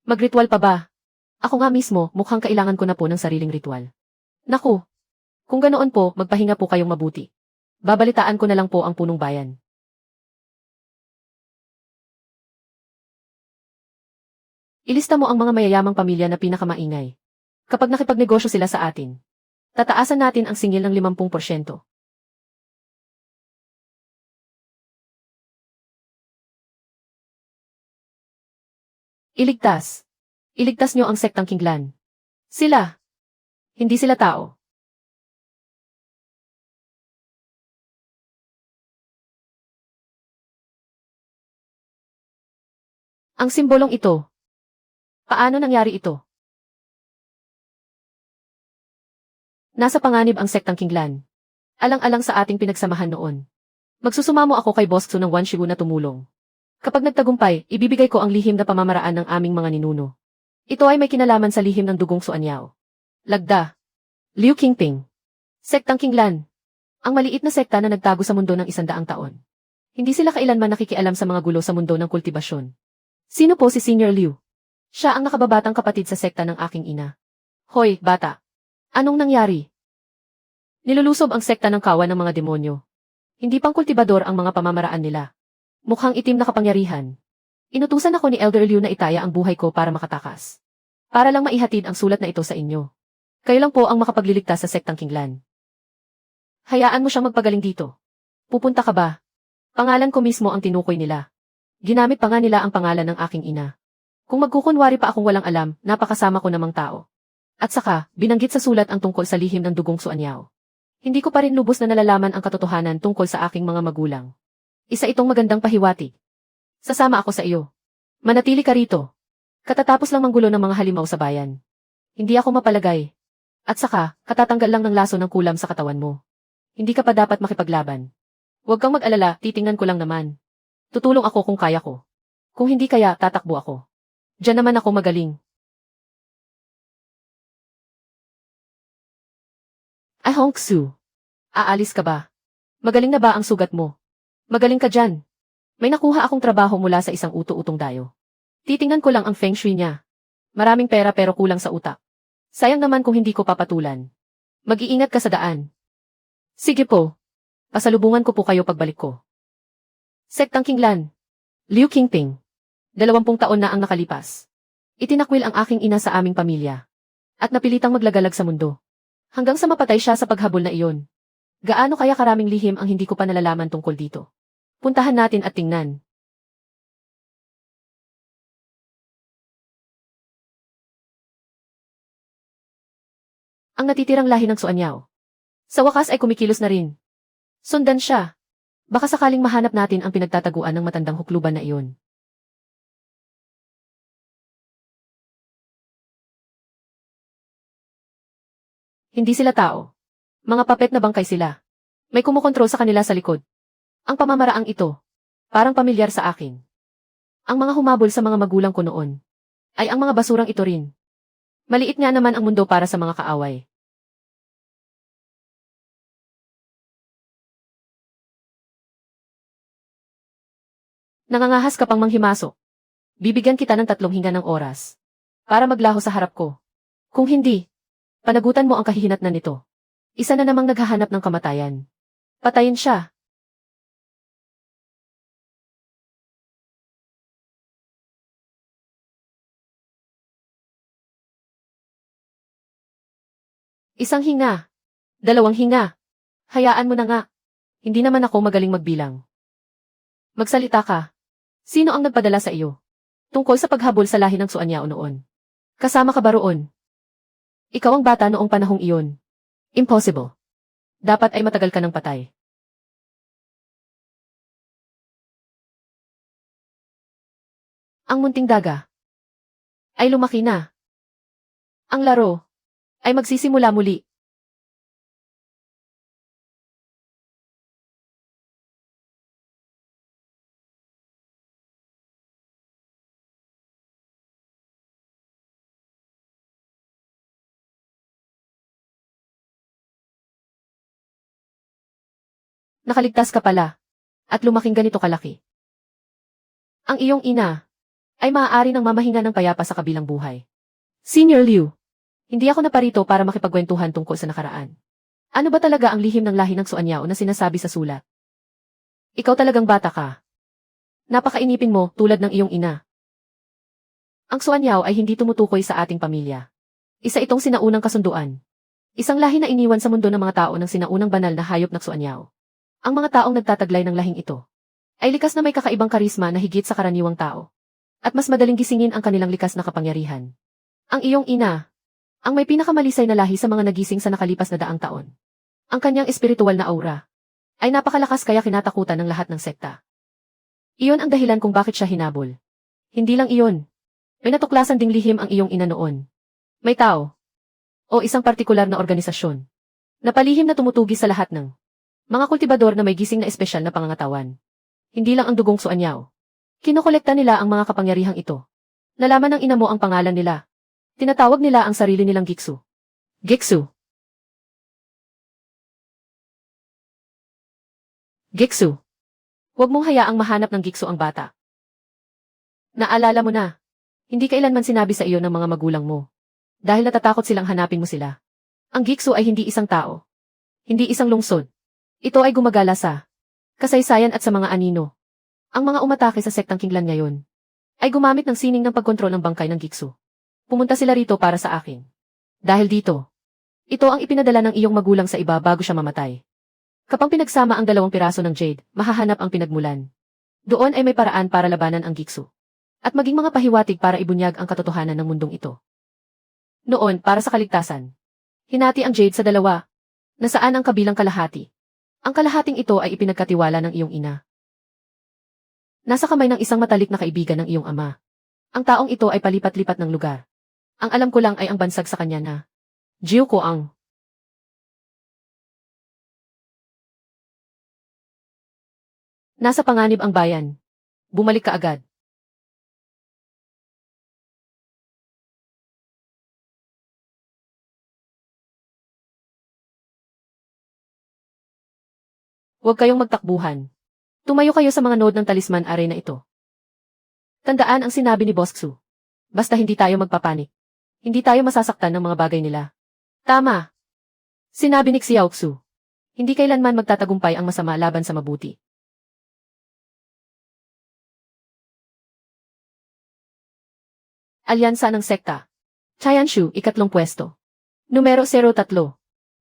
Magritual pa ba? Ako nga mismo, mukhang kailangan ko na po ng sariling ritual. Naku! Kung ganoon po, magpahinga po kayong mabuti. Babalitaan ko na lang po ang punong bayan. Ilista mo ang mga mayayamang pamilya na pinakamaingay. Kapag nakipagnegosyo sila sa atin, tataasan natin ang singil ng 50%. Iligtas. Iligtas niyo ang sektang Kinglan. Sila. Hindi sila tao. Ang simbolong ito. Paano nangyari ito? Nasa panganib ang sektang Kinglan. Alang-alang sa ating pinagsamahan noon. Magsusumamo ako kay Boss Xu ng Wan Shigu na tumulong. Kapag nagtagumpay, ibibigay ko ang lihim na pamamaraan ng aming mga ninuno. Ito ay may kinalaman sa lihim ng dugong Suanyao. Lagda. Liu Qingping. Sektang Kinglan. Ang maliit na sekta na nagtago sa mundo ng 100 taon. Hindi sila kailanman nakikialam sa mga gulo sa mundo ng kultibasyon. Sino po si Senior Liu? Siya ang nakababatang kapatid sa sekta ng aking ina. Hoy, bata. Anong nangyari? Nilulusob ang sekta ng kawan ng mga demonyo. Hindi pang kultibador ang mga pamamaraan nila. Mukhang itim na kapangyarihan. Inutusan ako ni Elder Liu na itaya ang buhay ko para makatakas. Para lang maihatid ang sulat na ito sa inyo. Kayo lang po ang makapagliligtas sa sektang Kinglan. Hayaan mo siyang magpagaling dito. Pupunta ka ba? Pangalan ko mismo ang tinukoy nila. Ginamit pa nga nila ang pangalan ng aking ina. Kung magkukunwari pa akong walang alam, napakasama ko namang tao. At saka, binanggit sa sulat ang tungkol sa lihim ng dugong Suanyao. Hindi ko pa rin lubos na nalalaman ang katotohanan tungkol sa aking mga magulang. Isa itong magandang pahiwatig. Sasama ako sa iyo. Manatili ka rito. Katatapos lang manggulo ng mga halimaw sa bayan. Hindi ako mapalagay. At saka, katatanggal lang ng laso ng kulam sa katawan mo. Hindi ka pa dapat makipaglaban. Huwag kang mag-alala, titingnan ko lang naman. Tutulong ako kung kaya ko. Kung hindi kaya, tatakbo ako. Diyan naman ako magaling. Ay Hongsu. Aalis ka ba? Magaling na ba ang sugat mo? Magaling ka dyan. May nakuha akong trabaho mula sa isang uto-utong dayo. Titingnan ko lang ang feng shui niya. Maraming pera pero kulang sa utak. Sayang naman kung hindi ko papatulan. Mag-iingat ka sa daan. Sige po. Pasalubungan ko po kayo pagbalik ko. Sektang Kinglan. Liu Qingping. 20 taon na ang nakalipas. Itinakwil ang aking ina sa aming pamilya. At napilitang maglagalag sa mundo. Hanggang sa mapatay siya sa paghabol na iyon. Gaano kaya karaming lihim ang hindi ko pa nalalaman tungkol dito? Puntahan natin at tingnan. Ang natitirang lahi ng Suanyao. Sa wakas ay kumikilos na rin. Sundan siya. Baka sakaling mahanap natin ang pinagtataguan ng matandang hukluban na iyon. Hindi sila tao. Mga papet na bangkay sila. May kumukontrol sa kanila sa likod. Ang pamamaraang ito, parang pamilyar sa akin. Ang mga humabol sa mga magulang ko noon, ay ang mga basurang ito rin. Maliit nga naman ang mundo para sa mga kaaway. Nangangahas ka pang manghimasok. Bibigyan kita ng 3 hinga ng oras. Para maglaho sa harap ko. Kung hindi, panagutan mo ang kahihinatnan nito. Isa na namang naghahanap ng kamatayan. Patayin siya. Isang hinga. 2 hinga. Hayaan mo na nga. Hindi naman ako magaling magbilang. Magsalita ka. Sino ang nagpadala sa iyo? Tungkol sa paghabol sa lahi ng Suanyao noon. Kasama ka ba roon? Ikaw ang bata noong panahong iyon. Impossible. Dapat ay matagal ka ng patay. Ang munting daga ay lumaki na. Ang laro ay magsisimula muli. Nakaligtas ka pala. At lumaking ganito kalaki. Ang iyong ina ay maaari ng mamahinga ng payapa sa kabilang buhay. Senior Liu, hindi ako naparito para makipagkwentuhan tungkol sa nakaraan. Ano ba talaga ang lihim ng lahi ng Suanyao na sinasabi sa sulat? Ikaw talagang bata ka. Napakainipin mo tulad ng iyong ina. Ang Suanyao ay hindi tumutukoy sa ating pamilya. Isa itong sinaunang kasunduan. Isang lahi na iniwan sa mundo ng mga tao ng sinaunang banal na hayop ng Suanyao. Ang mga taong nagtataglay ng lahing ito ay likas na may kakaibang karisma na higit sa karaniwang tao. At mas madaling gisingin ang kanilang likas na kapangyarihan. Ang iyong ina, ang may pinakamalisay na lahi sa mga nagising sa nakalipas na 100 taon. Ang kanyang espiritual na aura ay napakalakas kaya kinatakutan ng lahat ng sekta. Iyon ang dahilan kung bakit siya hinabol. Hindi lang iyon. May natuklasan ding lihim ang iyong ina noon. May tao o isang partikular na organisasyon na palihim na tumutugi sa lahat ng mga kultibador na may gising na espesyal na pangangatawan. Hindi lang ang dugong Suanyao. Kinokolekta nila ang mga kapangyarihang ito. Nalaman ng ina mo ang pangalan nila. Tinatawag nila ang sarili nilang Giksu. Giksu. Giksu. Huwag mong hayaang mahanap ng Giksu ang bata. Naalala mo na. Hindi kailanman sinabi sa iyo ng mga magulang mo. Dahil natatakot silang hanapin mo sila. Ang Giksu ay hindi isang tao. Hindi isang lungsod. Ito ay gumagala sa kasaysayan at sa mga anino. Ang mga umatake sa sektang Kinglan ngayon ay gumamit ng sining ng pagkontrol ng bangkay ng Giksu. Pumunta sila rito para sa akin. Dahil dito, ito ang ipinadala ng iyong magulang sa iba bago siya mamatay. Kapag pinagsama ang 2 piraso ng jade, mahahanap ang pinagmulan. Doon ay may paraan para labanan ang Giksu. At maging mga pahiwatig para ibunyag ang katotohanan ng mundong ito. Noon, para sa kaligtasan, hinati ang jade sa 2, nasaan ang kabilang kalahati. Ang kalahating ito ay ipinagkatiwala ng iyong ina. Nasa kamay ng isang matalik na kaibigan ng iyong ama. Ang taong ito ay palipat-lipat ng lugar. Ang alam ko lang ay ang bansag sa kanya na Jiu Koang. Nasa panganib ang bayan. Bumalik ka agad. Huwag kayong magtakbuhan. Tumayo kayo sa mga node ng talisman arena ito. Tandaan ang sinabi ni Boss Xu. Basta hindi tayo magpapanik. Hindi tayo masasaktan ng mga bagay nila. Tama. Sinabi ni Xiao Xu. Hindi kailanman magtatagumpay ang masama laban sa mabuti. Alyansa ng Sekta. Chayanshu, 3 pwesto. Numero 03.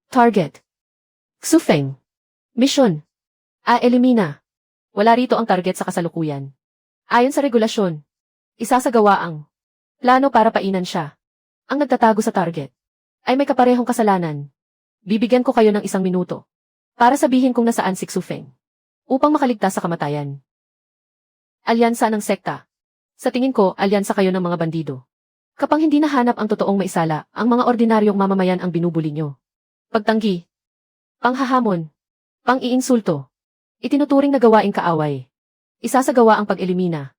Target. Xufeng. Mission. Elimina. Wala rito ang target sa kasalukuyan. Ayon sa regulasyon, isasagawa ang plano para painan siya. Ang nagtatago sa target ay may kaparehong kasalanan. Bibigyan ko kayo ng 1 minuto para sabihin kung nasaan si Xufeng upang makaligtas sa kamatayan. Alyansa ng Sekta. Sa tingin ko, alyansa kayo ng mga bandido. Kapag hindi nahanap ang totoong maisala, ang mga ordinaryong mamamayan ang binubuli nyo. Pagtanggi, panghahamon, pang-iinsulto, itinuturing na gawaing kaaway. Isasagawa ang pag-elimina.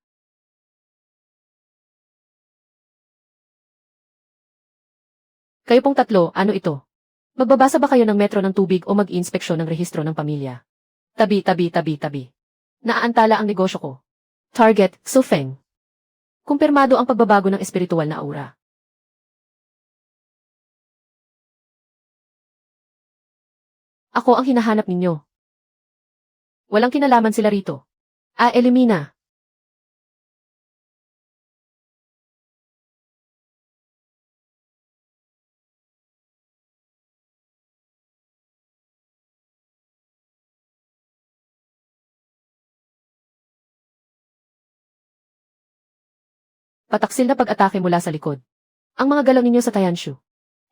Kayo pong 3, ano ito? Magbabasa ba kayo ng metro ng tubig o mag-iinspeksyon ng rehistro ng pamilya? Tabi. Naaantala ang negosyo ko. Target, Xufeng. Kumpirmado ang pagbabago ng espiritual na aura. Ako ang hinahanap ninyo. Walang kinalaman sila rito. Elimina. Pataksil na pag-atake mula sa likod. Ang mga galaw ninyo sa Tayanshu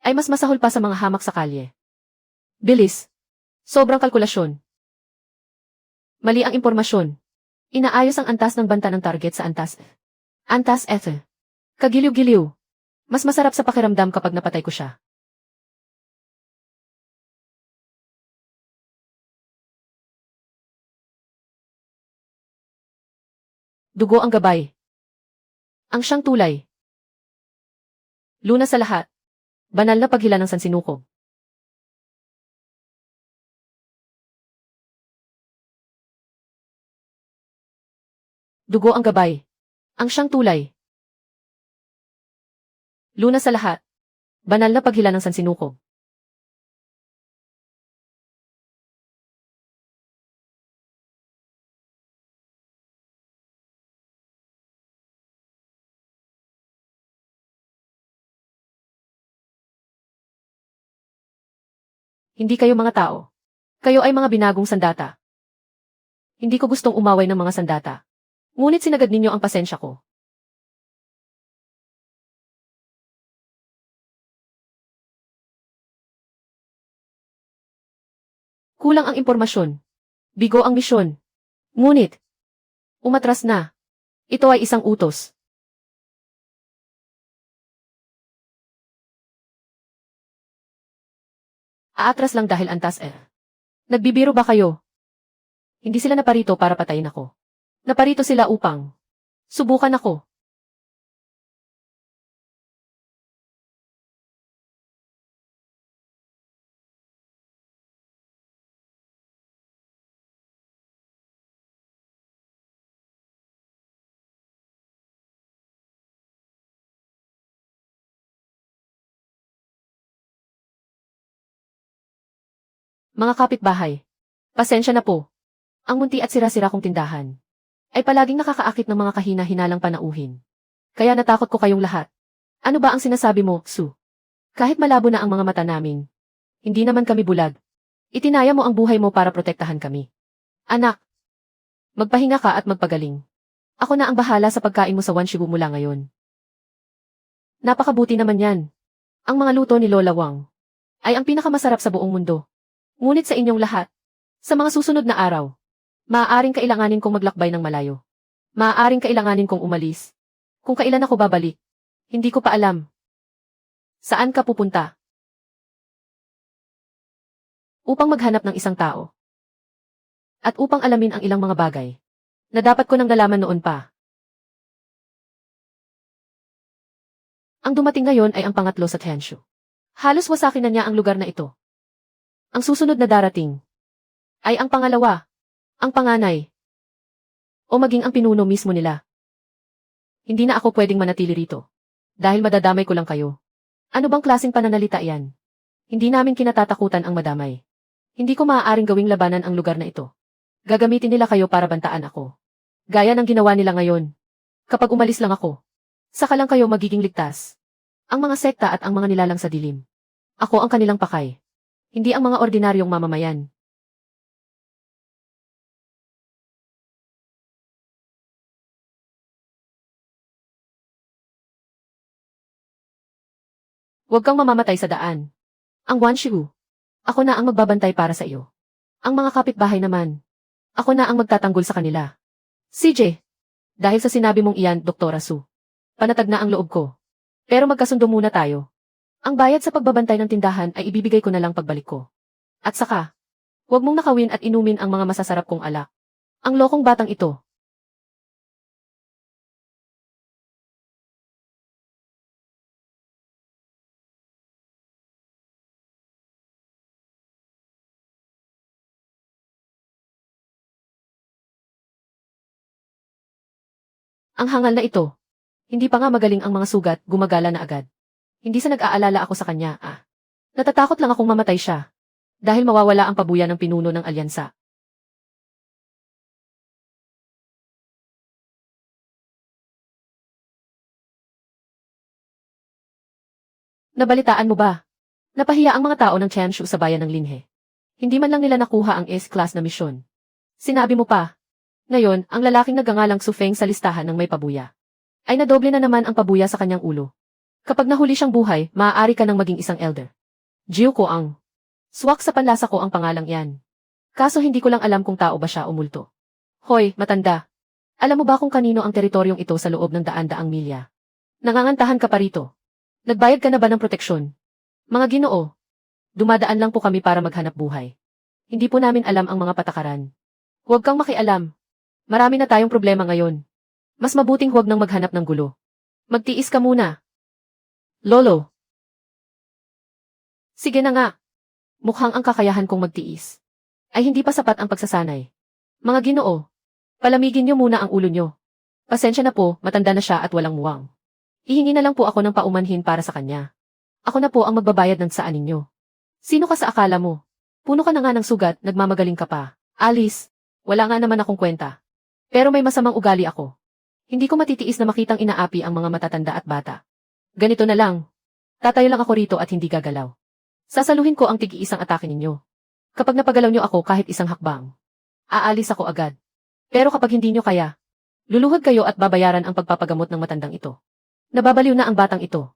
ay mas masahol pa sa mga hamak sa kalye. Bilis. Sobrang kalkulasyon. Mali ang impormasyon. Inaayos ang antas ng banta ng target sa antas. Antas F. Kagiliw-giliw. Mas masarap sa pakiramdam kapag napatay ko siya. Dugo ang gabay. Ang siyang tulay. Luna sa lahat. Banal na paghila ng sansinukob. Dugo ang gabay. Ang siyang tulay. Luna sa lahat. Banal na paghila ng sansinukob. Hindi kayo mga tao. Kayo ay mga binagong sandata. Hindi ko gustong umaway ng mga sandata. Ngunit sinagad ninyo ang pasensya ko. Kulang ang impormasyon. Bigo ang misyon. Ngunit, umatras na. Ito ay isang utos. Aatras lang dahil antas Nagbibiro ba kayo? Hindi sila naparito para patayin ako. Naparito sila upang subukan ako. Mga kapitbahay. Pasensya na po. Ang munti at sira-sira kong tindahan ay palaging nakakaakit ng mga kahina-hinalang panauhin. Kaya natakot ko kayong lahat. Ano ba ang sinasabi mo, Sue? Kahit malabo na ang mga mata namin, hindi naman kami bulag. Itinaya mo ang buhay mo para protektahan kami. Anak, magpahinga ka at magpagaling. Ako na ang bahala sa pagkain mo sa Wanshibu mula ngayon. Napakabuti naman yan. Ang mga luto ni Lola Wang ay ang pinakamasarap sa buong mundo. Ngunit sa inyong lahat, sa mga susunod na araw, maaaring kailanganin kong maglakbay ng malayo. Maaaring kailanganin kong umalis. Kung kailan ako babalik, hindi ko pa alam. Saan ka pupunta? Upang maghanap ng isang tao. At upang alamin ang ilang mga bagay na dapat ko nang nalaman noon pa. Ang dumating ngayon ay ang pangatlo sa Tenshu. Halos wasakin na niya ang lugar na ito. Ang susunod na darating ay ang pangalawa, ang panganay, o maging ang pinuno mismo nila. Hindi na ako pwedeng manatili rito dahil madadamay ko lang kayo. Ano bang klaseng pananalita yan? Hindi namin kinatatakutan ang madamay. Hindi ko maaaring gawing labanan ang lugar na ito. Gagamitin nila kayo para bantaan ako. Gaya ng ginawa nila ngayon. Kapag umalis lang ako, saka lang kayo magiging ligtas. Ang mga sekta at ang mga nilalang sa dilim. Ako ang kanilang pakay. Hindi ang mga ordinaryong mamamayan. Huwag kang mamamatay sa daan. Ang Wanshiu, ako na ang magbabantay para sa iyo. Ang mga kapitbahay naman, ako na ang magtatanggol sa kanila. CJ, dahil sa sinabi mong iyan, Doktora Su, panatag na ang loob ko. Pero magkasundo muna tayo. Ang bayad sa pagbabantay ng tindahan ay ibibigay ko na lang pagbalik ko. At saka, huwag mong nakawin at inumin ang mga masasarap kong alak. Ang lokong batang ito. Ang hangal na ito. Hindi pa nga magaling ang mga sugat, gumagala na agad. Hindi sa nag-aalala ako sa kanya, Natatakot lang akong mamatay siya. Dahil mawawala ang pabuya ng pinuno ng alyansa. Nabalitaan mo ba? Napahiya ang mga tao ng Chanshu sa bayan ng Linhe. Hindi man lang nila nakuha ang S-class na misyon. Sinabi mo pa. Ngayon, ang lalaking nagngangalang Su Feng sa listahan ng may pabuya ay nadoble na naman ang pabuya sa kanyang ulo. Kapag nahuli siyang buhay, maaari ka nang maging isang elder. Jiu Koang. Swak sa panlasa ko ang pangalang yan. Kaso hindi ko lang alam kung tao ba siya o multo. Hoy, matanda. Alam mo ba kung kanino ang teritoryong ito sa loob ng daan-daang milya? Nangangantahan ka pa rito. Nagbayad ka na ba ng proteksyon? Mga Ginoo, dumadaan lang po kami para maghanap buhay. Hindi po namin alam ang mga patakaran. Huwag kang makialam. Marami na tayong problema ngayon. Mas mabuting huwag nang maghanap ng gulo. Magtiis ka muna. Lolo. Sige na nga. Mukhang ang kakayahan kong magtiis ay hindi pa sapat ang pagsasanay. Mga Ginoo, palamigin niyo muna ang ulo niyo. Pasensya na po, matanda na siya at walang muwang. Hihingi na lang po ako ng paumanhin para sa kanya. Ako na po ang magbabayad ng saan ninyo. Sino ka sa akala mo? Puno ka na nga ng sugat, nagmamagaling ka pa. Alice, wala nga naman akong kwenta. Pero may masamang ugali ako. Hindi ko matitiis na makitang inaapi ang mga matatanda at bata. Ganito na lang. Tatayo lang ako rito at hindi gagalaw. Sasaluhin ko ang tigi-isang atake ninyo. Kapag napagalaw nyo ako kahit isang hakbang, aalis ako agad. Pero kapag hindi nyo kaya, luluhod kayo at babayaran ang pagpapagamot ng matandang ito. Nababaliw na ang batang ito.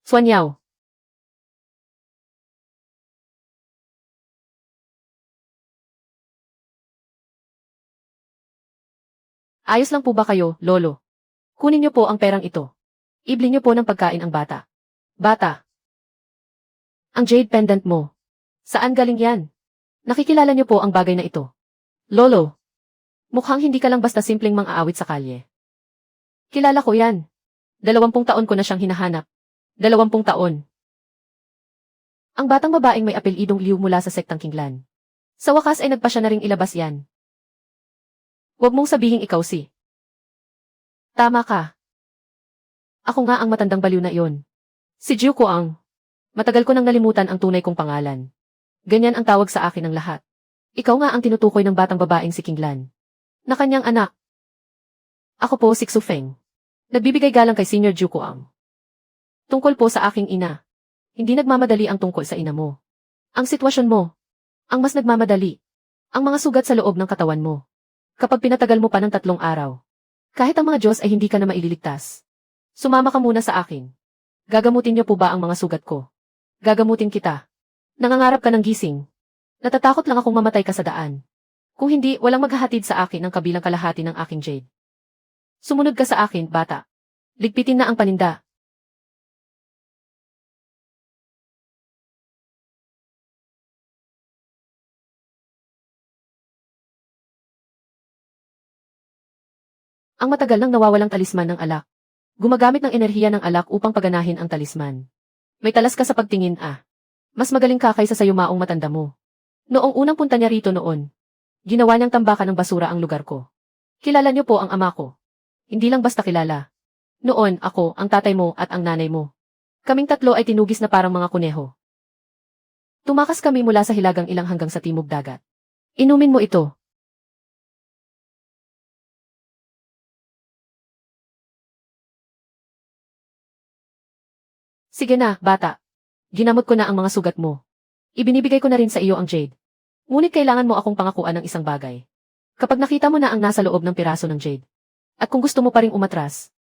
Suanyaw. Ayos lang po ba kayo, Lolo? Kunin niyo po ang perang ito. Ibli niyo po ng pagkain ang bata. Bata. Ang jade pendant mo. Saan galing yan? Nakikilala niyo po ang bagay na ito. Lolo. Mukhang hindi ka lang basta simpleng mang-aawit sa kalye. Kilala ko yan. 20 taon ko na siyang hinahanap. 20 taon. Ang batang babaeng may apelidong Liu mula sa sektang Kinglan. Sa wakas ay nagpa siya na ring ilabas yan. Huwag mong sabihing ikaw si. Tama ka. Ako nga ang matandang baliw na iyon. Si Jiu Kuang. Matagal ko nang nalimutan ang tunay kong pangalan. Ganyan ang tawag sa akin ng lahat. Ikaw nga ang tinutukoy ng batang babaeng si Kinglan. Na kanyang anak. Ako po si Xufeng. Nagbibigay galang kay Senior Jiu Kuang. Tungkol po sa aking ina. Hindi nagmamadali ang tungkol sa ina mo. Ang sitwasyon mo. Ang mas nagmamadali. Ang mga sugat sa loob ng katawan mo. Kapag pinatagal mo pa ng 3 araw. Kahit ang mga Diyos ay hindi ka na maililigtas. Sumama ka muna sa akin. Gagamutin niyo po ba ang mga sugat ko? Gagamutin kita. Nangangarap ka ng gising. Natatakot lang akong mamatay ka sa daan. Kung hindi, walang maghahatid sa akin ng kabilang kalahati ng aking jade. Sumunod ka sa akin, bata. Ligpitin na ang paninda. Ang matagal nang nawawalang talisman ng alak. Gumagamit ng enerhiya ng alak upang paganahin ang talisman. May talas ka sa pagtingin Mas magaling ka kaysa sa yumaong matanda mo. Noong unang punta niya rito noon, ginawa niyang tambakan ng basura ang lugar ko. Kilala niyo po ang ama ko. Hindi lang basta kilala. Noon, ako, ang tatay mo at ang nanay mo. Kaming tatlo ay tinugis na parang mga kuneho. Tumakas kami mula sa hilagang ilang hanggang sa timog dagat. Inumin mo ito. Sige na, bata. Ginamot ko na ang mga sugat mo. Ibinibigay ko na rin sa iyo ang jade. Ngunit kailangan mo akong pangakuan ng isang bagay. Kapag nakita mo na ang nasa loob ng piraso ng jade, at kung gusto mo pa ring umatras,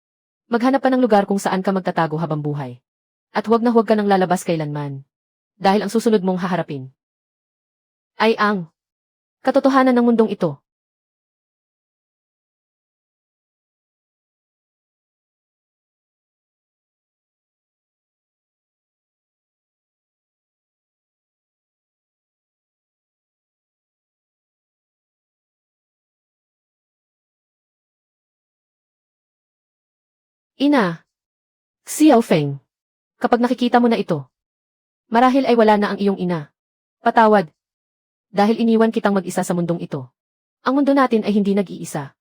maghanap ka ng lugar kung saan ka magtatago habang buhay. At huwag na huwag ka nang lalabas kailanman. Dahil ang susunod mong haharapin ay ang katotohanan ng mundong ito. Ina, Xiao Feng, kapag nakikita mo na ito, marahil ay wala na ang iyong ina. Patawad. Dahil iniwan kitang mag-isa sa mundong ito. Ang mundo natin ay hindi nag-iisa.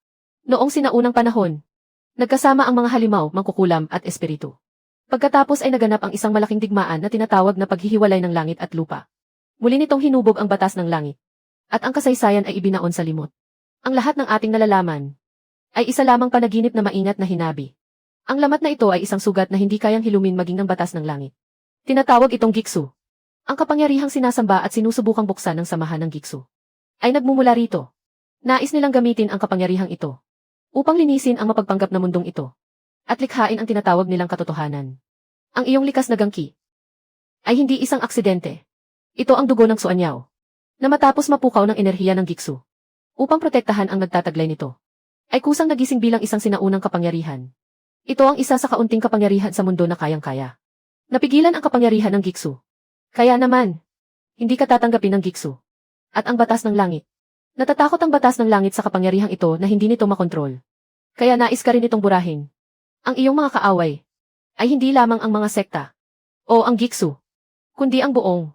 Noong sinaunang panahon, nagkasama ang mga halimaw, mangkukulam at espiritu. Pagkatapos ay naganap ang isang malaking digmaan na tinatawag na paghihiwalay ng langit at lupa. Muli nitong hinubog ang batas ng langit. At ang kasaysayan ay ibinaon sa limot. Ang lahat ng ating nalalaman ay isa lamang panaginip na maingat na hinabi. Ang lamat na ito ay isang sugat na hindi kayang hilumin maging ng batas ng langit. Tinatawag itong Giksu. Ang kapangyarihang sinasamba at sinusubukang buksan ng samahan ng Giksu ay nagmumula rito. Nais nilang gamitin ang kapangyarihang ito upang linisin ang mapagpanggap na mundong ito at likhain ang tinatawag nilang katotohanan. Ang iyong likas na gangki ay hindi isang aksidente. Ito ang dugo ng Suanyaw na matapos mapukaw ng enerhiya ng Giksu upang protektahan ang nagtataglay nito ay kusang nagising bilang isang sinaunang kapangyarihan. Ito ang isa sa kaunting kapangyarihan sa mundo na kayang-kaya. Napigilan ang kapangyarihan ng Giksu. Kaya naman, hindi ka tatanggapin ng Giksu. At ang batas ng langit. Natatakot ang batas ng langit sa kapangyarihang ito na hindi nito makontrol. Kaya nais ka rin itong burahin. Ang iyong mga kaaway ay hindi lamang ang mga sekta o ang Giksu, kundi ang buong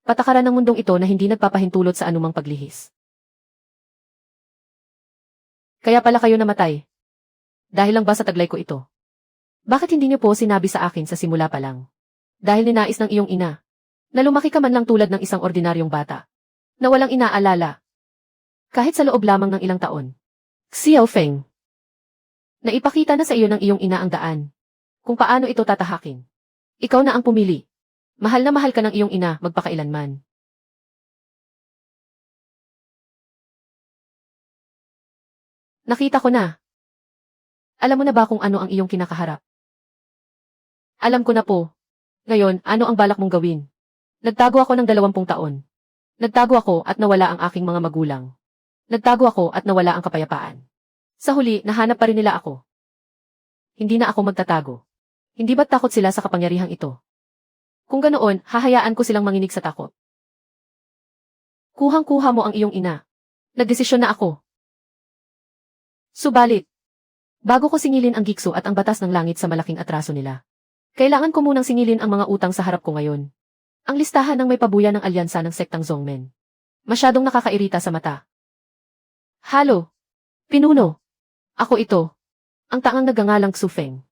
patakaran ng mundong ito na hindi nagpapahintulot sa anumang paglihis. Kaya pala kayo namatay. Dahil lang ba sa taglay ko ito? Bakit hindi niyo po sinabi sa akin sa simula pa lang? Dahil ninais ng iyong ina, na lumaki ka man lang tulad ng isang ordinaryong bata, na walang inaalala. Kahit sa loob lamang ng ilang taon. Xiao Feng, naipakita na sa iyo ng iyong ina ang daan. Kung paano ito tatahakin. Ikaw na ang pumili. Mahal na mahal ka ng iyong ina magpakailanman. Nakita ko na. Alam mo na ba kung ano ang iyong kinakaharap? Alam ko na po. Ngayon, ano ang balak mong gawin? Nagtago ako ng 20 taon. Nagtago ako at nawala ang aking mga magulang. Nagtago ako at nawala ang kapayapaan. Sa huli, nahanap pa rin nila ako. Hindi na ako magtatago. Hindi ba't takot sila sa kapangyarihang ito? Kung ganoon, hahayaan ko silang manginig sa takot. Kuhang-kuha mo ang iyong ina. Nagdesisyon na ako. Subalit, bago ko singilin ang Giksu at ang batas ng langit sa malaking atraso nila, kailangan ko munang singilin ang mga utang sa harap ko ngayon. Ang listahan ng may pabuya ng alyansa ng sektang Zongmen. Masyadong nakakairita sa mata. Halo! Pinuno! Ako ito. Ang tangang nagangalang Xufeng.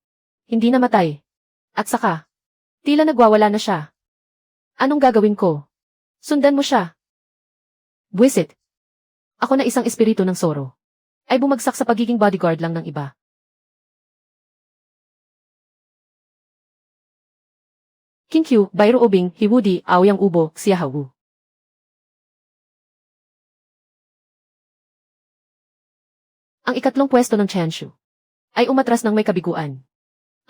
Hindi namatay. At saka, tila nagwawala na siya. Anong gagawin ko? Sundan mo siya. Buwisit. Ako na isang espiritu ng Zoro. Ay bumagsak sa pagiging bodyguard lang ng iba. Kinkyu, Bairo Obing, Hiwudi, Aoyang Ubo, Xiahawu. Ang ikatlong pwesto ng Chanshu ay umatras ng may kabiguan.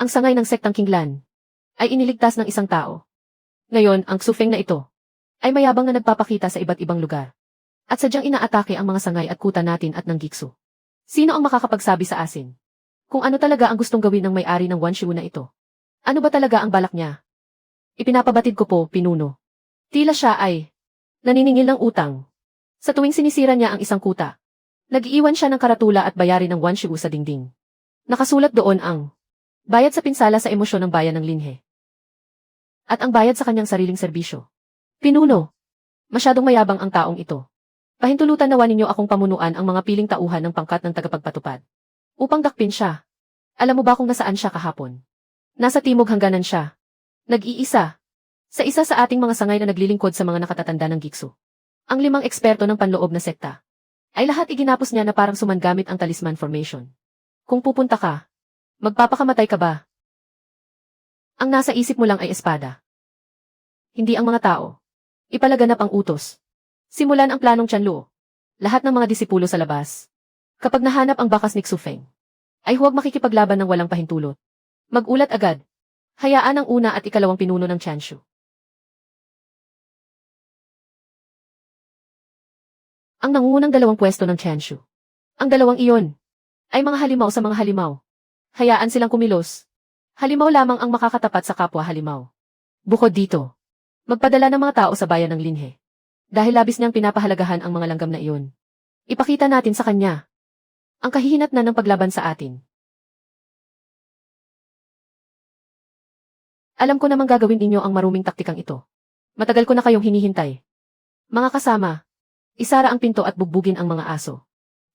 Ang sangay ng sektang Kinglan ay iniligtas ng isang tao. Ngayon, ang Xufeng na ito ay mayabang na nagpapakita sa iba't ibang lugar. At sadyang inaatake ang mga sangay at kuta natin at ng Giksu. Sino ang makakapagsabi sa asin? Kung ano talaga ang gustong gawin ng may-ari ng Wanshu na ito? Ano ba talaga ang balak niya? Ipinapabatid ko po, pinuno. Tila siya ay naniningil ng utang. Sa tuwing sinisira niya ang isang kuta, nag-iiwan siya ng karatula at bayari ng Wanshu sa dingding. Nakasulat doon ang bayad sa pinsala sa emosyon ng bayan ng Linhe. At ang bayad sa kanyang sariling serbisyo. Pinuno, masyadong mayabang ang taong ito. Pahintulutan nawa ninyo akong pamunuan ang mga piling tauhan ng pangkat ng tagapagpatupad. Upang dakpin siya. Alam mo ba kung nasaan siya kahapon? Nasa timog hangganan siya. Nag-iisa. Sa isa sa ating mga sangay na naglilingkod sa mga nakatatanda ng Giksu. Ang 5 eksperto ng panloob na sekta ay lahat iginapos niya na parang suman gamit ang talisman formation. Kung pupunta ka, magpapakamatay ka ba? Ang nasa isip mo lang ay espada. Hindi ang mga tao. Ipalaganap ang utos. Simulan ang planong Tianluo. Lahat ng mga disipulo sa labas. Kapag nahanap ang bakas ni Xufeng, ay huwag makikipaglaban ng walang pahintulot. Mag-ulat agad. Hayaan ang una at ikalawang pinuno ng Chanshu. Ang nangungunang 2 pwesto ng Chanshu. Ang 2 iyon ay mga halimaw sa mga halimaw. Hayaan silang kumilos. Halimaw lamang ang makakatapat sa kapwa halimaw. Bukod dito, magpadala ng mga tao sa bayan ng Linhe. Dahil labis niyang pinapahalagahan ang mga langgam na iyon. Ipakita natin sa kanya ang kahihinatnan ng paglaban sa atin. Alam ko namang gagawin ninyo ang maruming taktikang ito. Matagal ko na kayong hinihintay. Mga kasama, isara ang pinto at bugbugin ang mga aso.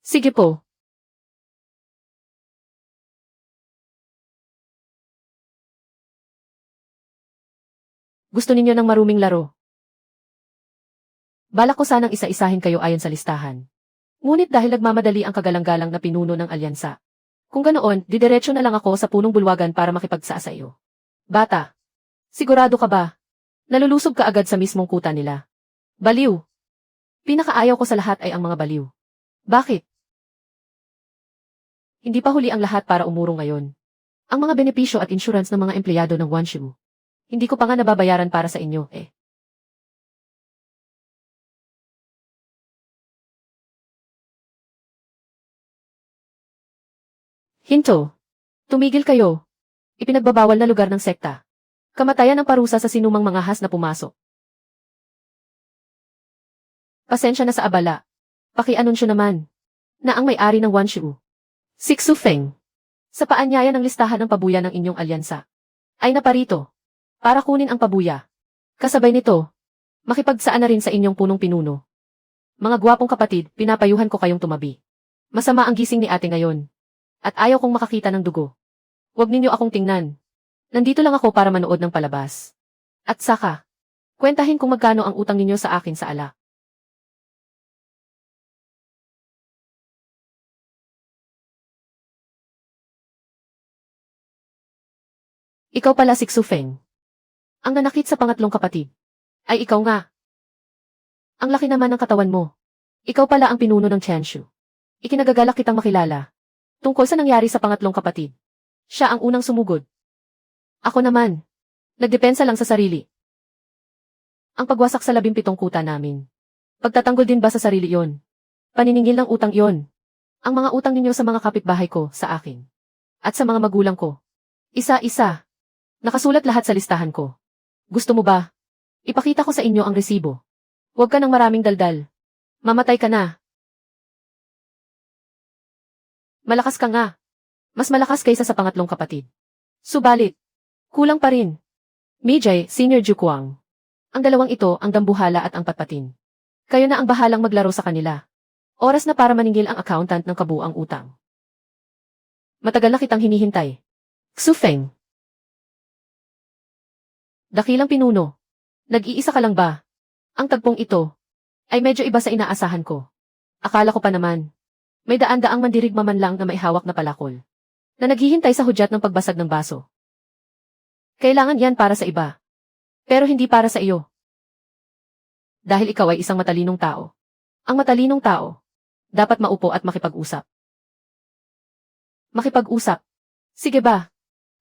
Sige po. Gusto ninyo ng maruming laro? Balak ko sanang isa-isahin kayo ayon sa listahan. Ngunit dahil nagmamadali ang kagalang-galang na pinuno ng alyansa. Kung ganoon, didiretso na lang ako sa punong bulwagan para makipagsaa sa iyo. Bata, sigurado ka ba? Nalulusob ka agad sa mismong kuta nila. Baliw. Pinakaayaw ko sa lahat ay ang mga baliw. Bakit? Hindi pa huli ang lahat para umurong ngayon. Ang mga benepisyo at insurance ng mga empleyado ng Wanshu. Hindi ko pa nga nababayaran para sa inyo, eh. Hinto. Tumigil kayo. Ipinagbabawal na lugar ng sekta. Kamatayan ang parusa sa sinumang mga has na pumasok. Pasensya na sa abala. Paki-anunsyo naman na ang may-ari ng Wanshu, si Xufeng, sa paanyaya ng listahan ng pabuya ng inyong alyansa, ay naparito para kunin ang pabuya. Kasabay nito, makipagsaan na rin sa inyong punong pinuno. Mga gwapong kapatid, pinapayuhan ko kayong tumabi. Masama ang gising ni ate ngayon. At ayaw kong makakita ng dugo. Huwag ninyo akong tingnan. Nandito lang ako para manood ng palabas. At saka, kwentahin kung magkano ang utang ninyo sa akin sa ala. Ikaw pala si Xufeng. Ang nanakit sa pangatlong kapatid. Ay ikaw nga. Ang laki naman ng katawan mo. Ikaw pala ang pinuno ng Chanshu. Ikinagagalak kitang makilala. Tungkol sa nangyari sa pangatlong kapatid. Siya ang unang sumugod. Ako naman. Nagdepensa lang sa sarili. Ang pagwasak sa 17 kuta namin. Pagtatanggol din ba sa sarili yon? Paniningil ng utang yon. Ang mga utang ninyo sa mga kapitbahay ko, sa akin. At sa mga magulang ko. Isa-isa. Nakasulat lahat sa listahan ko. Gusto mo ba? Ipakita ko sa inyo ang resibo. Huwag ka ng maraming daldal. Mamatay ka na. Malakas ka nga. Mas malakas kaysa sa pangatlong kapatid. Subalit, kulang pa rin. Mijay, Senior Jukwang. Ang dalawang ito ang dambuhala at ang patpatin. Kayo na ang bahalang maglaro sa kanila. Oras na para maningil ang accountant ng kabuang utang. Matagal na kitang hinihintay. Xufeng. Dakilang pinuno. Nag-iisa ka lang ba? Ang tagpong ito ay medyo iba sa inaasahan ko. Akala ko pa naman, may daan-daang mandirigma man lang na maihawak na palakol, na naghihintay sa hudyat ng pagbasag ng baso. Kailangan yan para sa iba. Pero hindi para sa iyo. Dahil ikaw ay isang matalinong tao. Ang matalinong tao, dapat maupo at makipag-usap. Makipag-usap. Sige ba?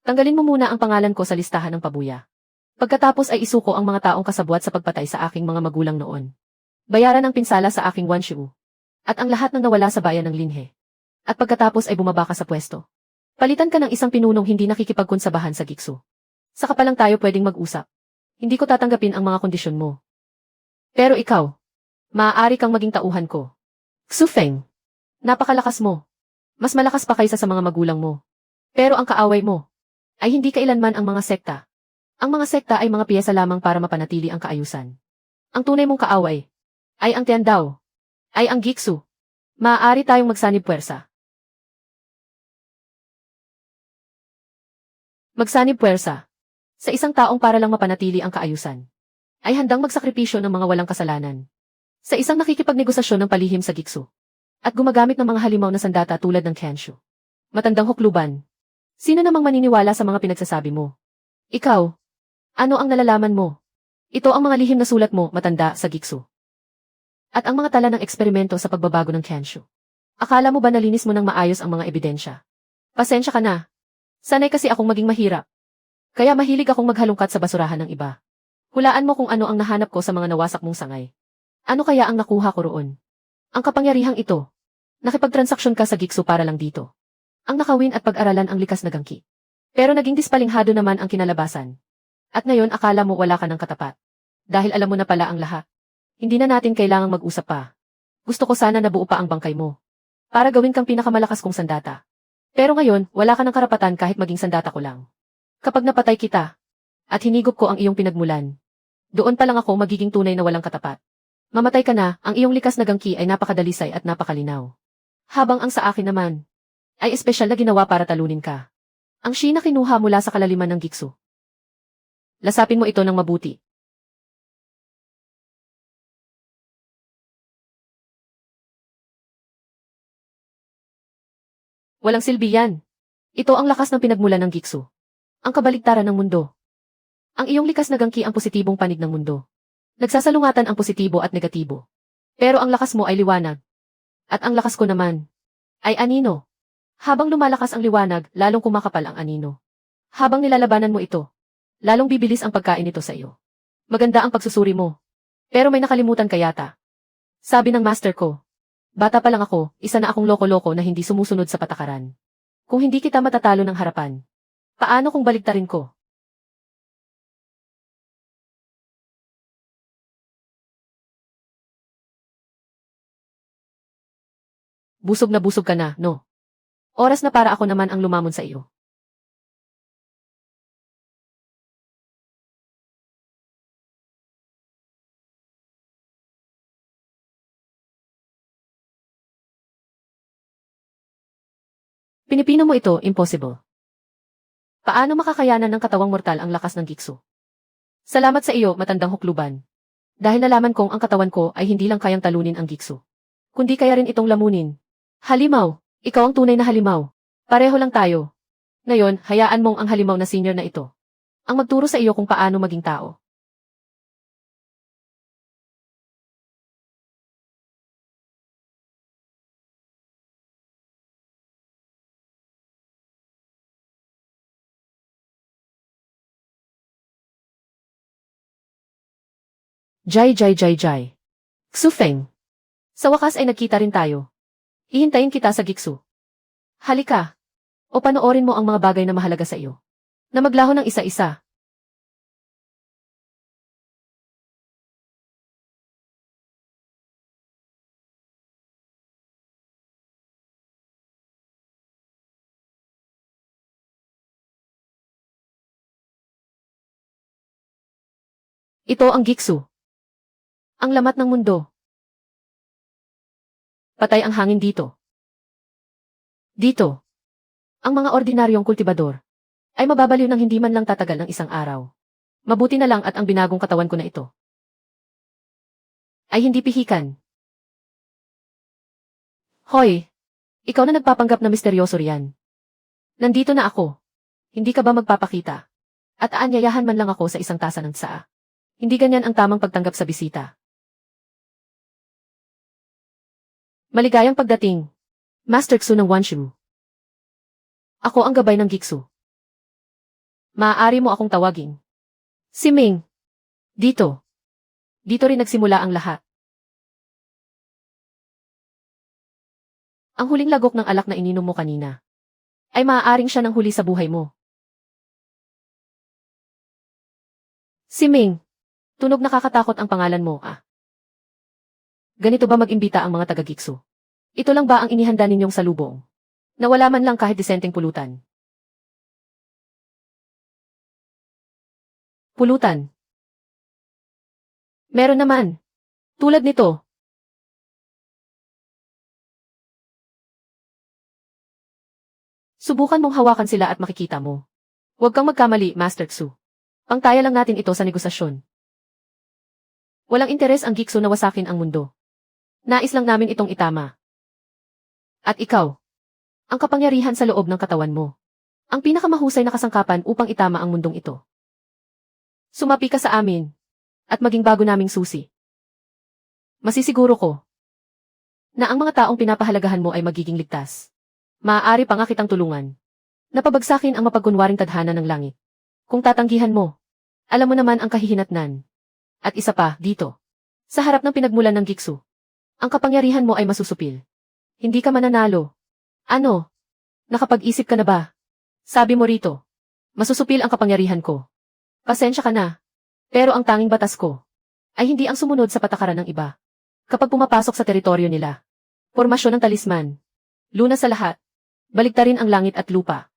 Tanggalin mo muna ang pangalan ko sa listahan ng pabuya. Pagkatapos ay isuko ang mga taong kasabwat sa pagpatay sa aking mga magulang noon. Bayaran ang pinsala sa aking wanshu. At ang lahat ng nawala sa bayan ng Linhe. At pagkatapos ay bumaba ka sa pwesto. Palitan ka ng isang pinunong hindi nakikipagkonsabahan sa Giksu. Saka pa lang tayo pwedeng mag-usap. Hindi ko tatanggapin ang mga kondisyon mo. Pero ikaw, maaari kang maging tauhan ko. Xufeng, napakalakas mo. Mas malakas pa kaysa sa mga magulang mo. Pero ang kaaway mo ay hindi kailanman ang mga sekta. Ang mga sekta ay mga piyesa lamang para mapanatili ang kaayusan. Ang tunay mong kaaway ay ang Tiandao, ay ang Giksu. Maaari tayong magsanib puwersa. Magsanib puwersa. Sa isang taong para lang mapanatili ang kaayusan, ay handang magsakripisyo ng mga walang kasalanan. Sa isang nakikipagnegosasyon ng palihim sa Giksu, at gumagamit ng mga halimaw na sandata tulad ng Kenshu. Matandang hukluban. Sino namang maniniwala sa mga pinagsasabi mo? Ikaw, ano ang nalalaman mo? Ito ang mga lihim na sulat mo, matanda, sa Giksu. At ang mga tala ng eksperimento sa pagbabago ng Kenshu. Akala mo ba nalinis mo ng maayos ang mga ebidensya? Pasensya ka na. Sanay kasi akong maging mahirap. Kaya mahilig akong maghalungkat sa basurahan ng iba. Hulaan mo kung ano ang nahanap ko sa mga nawasak mong sangay. Ano kaya ang nakuha ko roon? Ang kapangyarihang ito. Nakipagtransaksyon ka sa Giksu para lang dito. Ang nakawin at pag-aralan ang likas na gangki. Pero naging dispalinghado naman ang kinalabasan. At ngayon akala mo wala ka ng katapat. Dahil alam mo na pala ang lahat. Hindi na natin kailangang mag-usap pa. Gusto ko sana nabuo pa ang bangkay mo. Para gawin kang pinakamalakas kong sandata. Pero ngayon, wala ka ng karapatan kahit maging sandata ko lang. Kapag napatay kita, at hinigop ko ang iyong pinagmulan, doon pa lang ako magiging tunay na walang katapat. Mamatay ka na, ang iyong likas na gangki ay napakadalisay at napakalinaw. Habang ang sa akin naman, ay espesyal na ginawa para talunin ka. Ang shi na kinuha mula sa kalaliman ng Giksu. Lasapin mo ito ng mabuti. Walang silbi yan. Ito ang lakas ng pinagmulan ng Giksu. Ang kabaligtaran ng mundo. Ang iyong likas na gangki ang positibong panig ng mundo. Nagsasalungatan ang positibo at negatibo. Pero ang lakas mo ay liwanag. At ang lakas ko naman ay anino. Habang lumalakas ang liwanag, lalong kumakapal ang anino. Habang nilalabanan mo ito, lalong bibilis ang pagkain nito sa iyo. Maganda ang pagsusuri mo. Pero may nakalimutan ka yata. Sabi ng master ko, bata pa lang ako, isa na akong loko-loko na hindi sumusunod sa patakaran. Kung hindi kita matatalo ng harapan, paano kung baligtarin ko? Busog na busog ka na, no? Oras na para ako naman ang lumamon sa iyo. Pinipino mo ito, impossible. Paano makakayanan ng katawang mortal ang lakas ng Giksu? Salamat sa iyo, matandang hukluban. Dahil nalaman kong ang katawan ko ay hindi lang kayang talunin ang Giksu. Kundi kaya rin itong lamunin. Halimaw, ikaw ang tunay na halimaw. Pareho lang tayo. Ngayon, hayaan mong ang halimaw na senior na ito ang magturo sa iyo kung paano maging tao. Jai Jai Jai Jai. Xufeng. Sa wakas ay nagkita rin tayo. Hihintayin kita sa Giksu. Halika. O panoorin mo ang mga bagay na mahalaga sa iyo. Na maglaho ng isa-isa. Ito ang Giksu. Ang lamat ng mundo. Patay ang hangin dito. Dito. Ang mga ordinaryong kultibador ay mababaliw ng hindi man lang tatagal ng isang araw. Mabuti na lang at ang binagong katawan ko na ito ay hindi pihikan. Hoy! Ikaw na nagpapanggap na misteryoso riyan. Nandito na ako. Hindi ka ba magpapakita? At aanyayahan man lang ako sa isang tasa ng tsaa. Hindi ganyan ang tamang pagtanggap sa bisita. Maligayang pagdating, Master Xu ng Wanshu. Ako ang gabay ng Giksu. Maaari mo akong tawagin. Si Ming. Dito. Dito rin nagsimula ang lahat. Ang huling lagok ng alak na ininom mo kanina ay maaaring siya ng huli sa buhay mo. Si Ming. Tunog nakakatakot ang pangalan mo, ah. Ganito ba mag-imbita ang mga taga-Giksu? Ito lang ba ang inihanda ninyong salubong? Na wala man lang kahit disenteng pulutan. Pulutan. Meron naman. Tulad nito. Subukan mong hawakan sila at makikita mo. Huwag kang magkamali, Master Xu. Pangtaya lang natin ito sa negosasyon. Walang interes ang Giksu na wasakin ang mundo. Nais lang namin itong itama. At ikaw, ang kapangyarihan sa loob ng katawan mo. Ang pinakamahusay na kasangkapan upang itama ang mundong ito. Sumapi ka sa amin, at maging bago naming susi. Masisiguro ko, na ang mga taong pinapahalagahan mo ay magiging ligtas. Maaari pa nga kitang tulungan. Napabagsakin ang mapagkunwaring tadhana ng langit. Kung tatanggihan mo, alam mo naman ang kahihinatnan. At isa pa, dito. Sa harap ng pinagmulan ng Giksu, ang kapangyarihan mo ay masusupil. Hindi ka mananalo. Ano? Nakapag-isip ka na ba? Sabi mo rito, masusupil ang kapangyarihan ko. Pasensya ka na. Pero ang tanging batas ko ay hindi ang sumunod sa patakaran ng iba. Kapag pumapasok sa teritoryo nila, formasyon ng talisman, lunas sa lahat, baliktarin ang langit at lupa.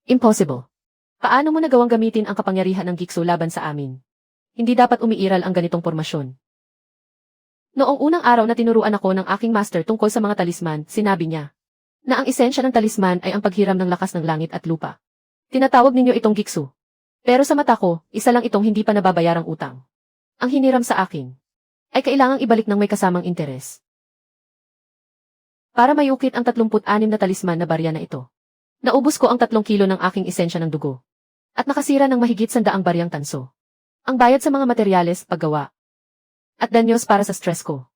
Impossible. Paano mo nagawang gamitin ang kapangyarihan ng Giksu laban sa amin? Hindi dapat umiiral ang ganitong formasyon. Noong unang araw na tinuruan ako ng aking master tungkol sa mga talisman, sinabi niya na ang esensya ng talisman ay ang paghiram ng lakas ng langit at lupa. Tinatawag ninyo itong Giksu. Pero sa mata ko, isa lang itong hindi pa nababayarang utang. Ang hiniram sa akin ay kailangang ibalik ng may kasamang interes. Para mayukit ang 36 na talisman na barya na ito. Naubos ko ang 3 kilo ng aking esensya ng dugo. At nakasira ng mahigit 100 baryang tanso. Ang bayad sa mga materyales, paggawa. At danyos para sa stress ko.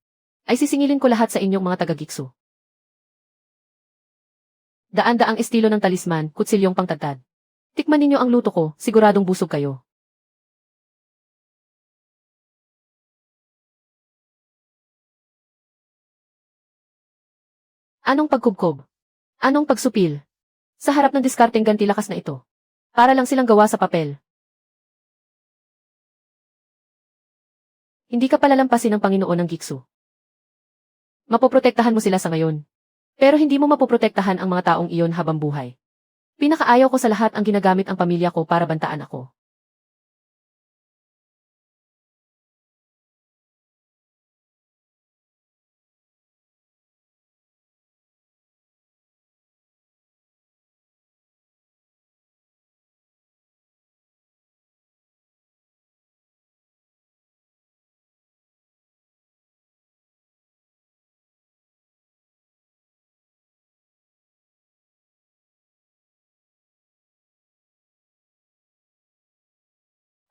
Ay sisingilin ko lahat sa inyong mga taga-Giksu. Daan-daang estilo ng talisman, kutsilyong pangtadtad. Tikman ninyo ang luto ko, siguradong busog kayo. Anong pagkubkob? Anong pagsupil? Sa harap ng diskarteng gantilakas na ito. Para lang silang gawa sa papel. Hindi ka palalampasin ng Panginoon ng Giksu. Mapoprotektahan mo sila sa ngayon. Pero hindi mo mapoprotektahan ang mga taong iyon habang buhay. Pinakaayaw ko sa lahat ang ginagamit ang pamilya ko para bantaan ako.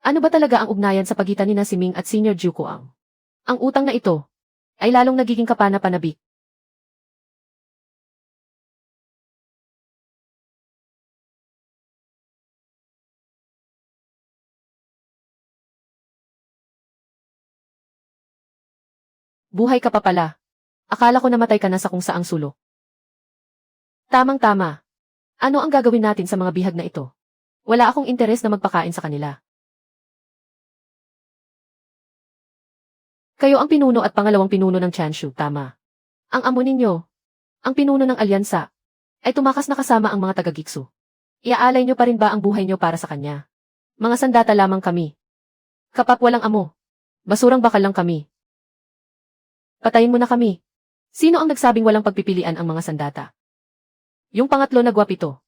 Ano ba talaga ang ugnayan sa pagitan ni na si Ming at Senior Ju Kuang? Ang utang na ito ay lalong nagiging kapana-panabik. Buhay ka pa pala. Akala ko namatay ka na sa kung saang sulok. Tamang-tama. Ano ang gagawin natin sa mga bihag na ito? Wala akong interes na magpakain sa kanila. Kayo ang pinuno at pangalawang pinuno ng Chanshu, tama. Ang amo ninyo, ang pinuno ng alyansa, ay tumakas na kasama ang mga taga-Giksu. Iaalay nyo pa rin ba ang buhay nyo para sa kanya? Mga sandata lamang kami. Kapap walang amo. Basurang bakal lang kami. Patayin mo na kami. Sino ang nagsabing walang pagpipilian ang mga sandata? Yung pangatlo na gwapito.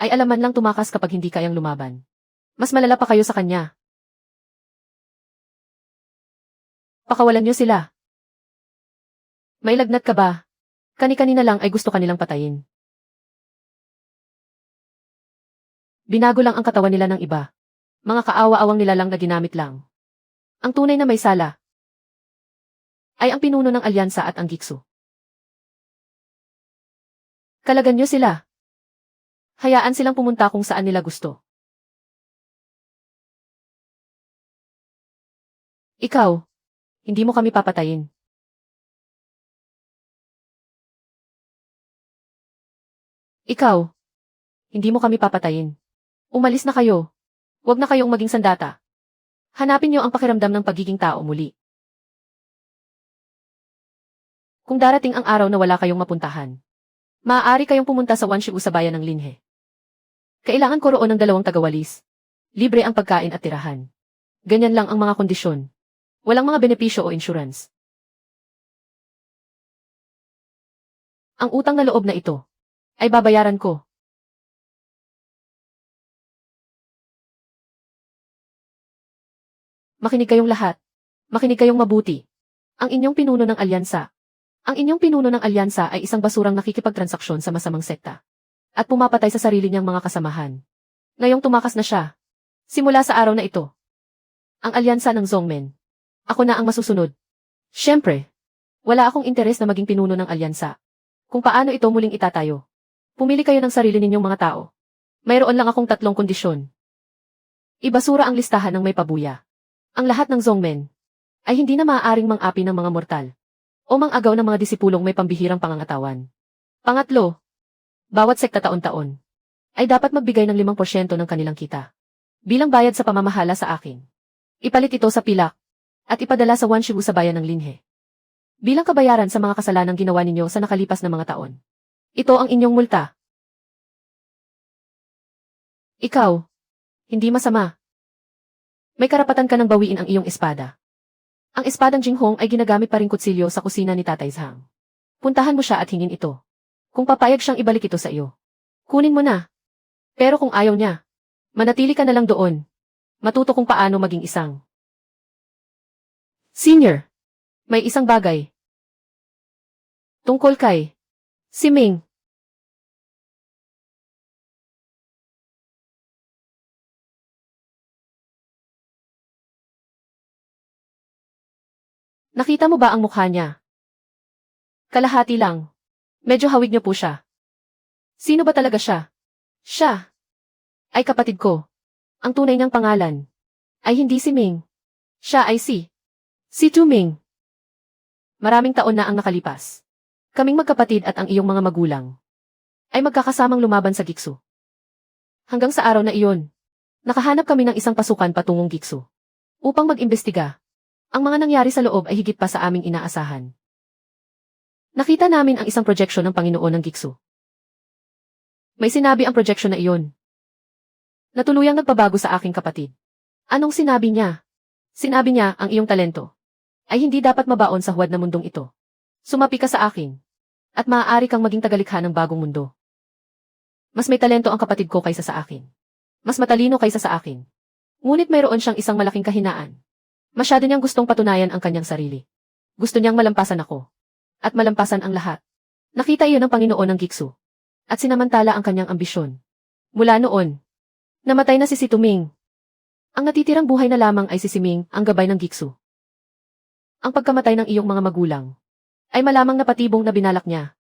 Ay alaman lang tumakas kapag hindi kayang lumaban. Mas malala pa kayo sa kanya. Pakawalan niyo sila. May lagnat ka ba? Kani-kanina lang ay gusto kanilang patayin. Binago lang ang katawan nila ng iba. Mga kaawa-awang nila lang na ginamit lang. Ang tunay na may sala ay ang pinuno ng alyansa at ang Giksu. Kalagan niyo sila. Hayaan silang pumunta kung saan nila gusto. Ikaw, hindi mo kami papatayin. Ikaw, hindi mo kami papatayin. Umalis na kayo. Huwag na kayong maging sandata. Hanapin niyo ang pakiramdam ng pagiging tao muli. Kung darating ang araw na wala kayong mapuntahan, maaari kayong pumunta sa Wanshu sa bayan ng Linhe. Kailangan ko roon ng 2 tagawalis. Libre ang pagkain at tirahan. Ganyan lang ang mga kondisyon. Walang mga benepisyo o insurance. Ang utang na loob na ito ay babayaran ko. Makinig kayong lahat. Makinig kayong mabuti. Ang inyong pinuno ng alyansa. Ang inyong pinuno ng alyansa ay isang basurang nakikipagtransaksyon sa masamang sekta. At pumapatay sa sarili niyang mga kasamahan. Ngayong tumakas na siya. Simula sa araw na ito. Ang alyansa ng Zongmen. Ako na ang masusunod. Siyempre, wala akong interes na maging pinuno ng alyansa. Kung paano ito muling itatayo. Pumili kayo ng sarili ninyong mga tao. Mayroon lang akong 3 kondisyon. Ibasura ang listahan ng may pabuya. Ang lahat ng Zongmen ay hindi na maaaring mang-api ng mga mortal o mang-agaw ng mga disipulong may pambihirang pangangatawan. Pangatlo, bawat sekta taon-taon ay dapat magbigay ng 5% ng kanilang kita bilang bayad sa pamamahala sa akin. Ipalit ito sa pilak at ipadala sa Wanshu sa bayan ng Linhe. Bilang kabayaran sa mga kasalanang ginawa ninyo sa nakalipas na mga taon. Ito ang inyong multa. Ikaw, hindi masama. May karapatan ka ng bawiin ang iyong espada. Ang espadang Jinghong ay ginagamit pa ring kutsilyo sa kusina ni Tatay Zhang. Puntahan mo siya at hingin ito. Kung papayag siyang ibalik ito sa iyo, kunin mo na. Pero kung ayaw niya, manatili ka na lang doon. Matuto kung paano maging isang senior. May isang bagay. Tungkol kay si Ming. Nakita mo ba ang mukha niya? Kalahati lang. Medyo hawig niyo po siya. Sino ba talaga siya? Siya ay kapatid ko. Ang tunay niyang pangalan ay hindi si Ming. Siya ay si Tu Ming. Maraming taon na ang nakalipas. Kaming magkapatid at ang iyong mga magulang ay magkakasamang lumaban sa Giksu. Hanggang sa araw na iyon, nakahanap kami ng isang pasukan patungong Giksu upang mag-imbestiga. Ang mga nangyari sa loob ay higit pa sa aming inaasahan. Nakita namin ang isang projection ng Panginoon ng Giksu. May sinabi ang projection na iyon. Natuluyang nagpabago sa aking kapatid. Anong sinabi niya? Sinabi niya ang iyong talento ay hindi dapat mabaon sa huwad na mundong ito. Sumapi ka sa akin at maaari kang maging tagalikha ng bagong mundo. Mas may talento ang kapatid ko kaysa sa akin. Mas matalino kaysa sa akin. Ngunit mayroon siyang isang malaking kahinaan. Masyado niyang gustong patunayan ang kanyang sarili. Gusto niyang malampasan ako. At malampasan ang lahat. Nakita iyon ng Panginoon ng Giksu. At sinamantala ang kanyang ambisyon. Mula noon, namatay na si Tuming. Ang natitirang buhay na lamang ay si Siming, ang gabay ng Giksu. Ang pagkamatay ng iyong mga magulang ay malamang napatibong na binalak niya.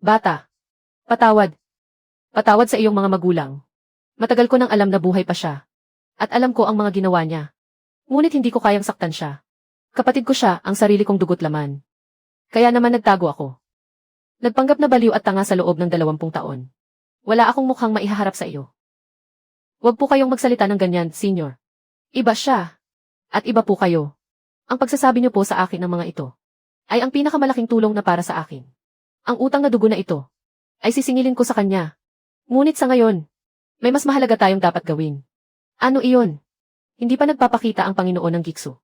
Bata, patawad. Patawad sa iyong mga magulang. Matagal ko nang alam na buhay pa siya. At alam ko ang mga ginawa niya. Ngunit hindi ko kayang saktan siya. Kapatid ko siya, ang sarili kong dugot laman. Kaya naman nagtago ako. Nagpanggap na baliw at tanga sa loob ng 20 taon. Wala akong mukhang maihaharap sa iyo. Huwag po kayong magsalita ng ganyan, Senior. Iba siya. At iba po kayo. Ang pagsasabi niyo po sa akin ng mga ito ay ang pinakamalaking tulong na para sa akin. Ang utang na dugo na ito ay sisingilin ko sa kanya. Ngunit sa ngayon, may mas mahalaga tayong dapat gawin. Ano iyon? Hindi pa nagpapakita ang Panginoon ng Giksu.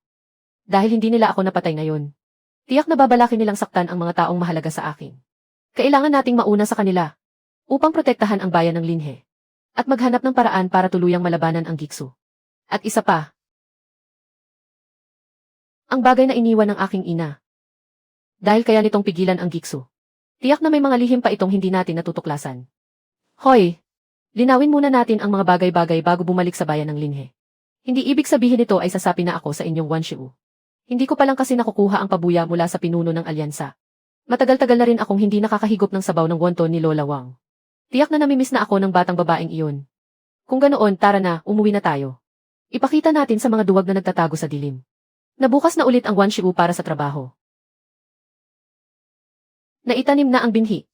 Dahil hindi nila ako napatay ngayon. Tiyak na babalakin nilang saktan ang mga taong mahalaga sa akin. Kailangan nating mauna sa kanila upang protektahan ang bayan ng Linhe at maghanap ng paraan para tuluyang malabanan ang Giksu. At isa pa, ang bagay na iniwan ng aking ina. Dahil kaya nitong pigilan ang Giksu. Tiyak na may mga lihim pa itong hindi natin natutuklasan. Hoy! Linawin muna natin ang mga bagay-bagay bago bumalik sa bayan ng Linhe. Hindi ibig sabihin nito ay sasapi na ako sa inyong Wanshiu. Hindi ko pa lang kasi nakukuha ang pabuya mula sa pinuno ng alyansa. Matagal-tagal na rin akong hindi nakakahigop ng sabaw ng wonton ni Lola Wang. Tiyak na namimiss na ako ng batang babaeng iyon. Kung ganoon, tara na, umuwi na tayo. Ipakita natin sa mga duwag na nagtatago sa dilim. Nabukas na ulit ang Wanshiu para sa trabaho. Naitanim na ang binhi.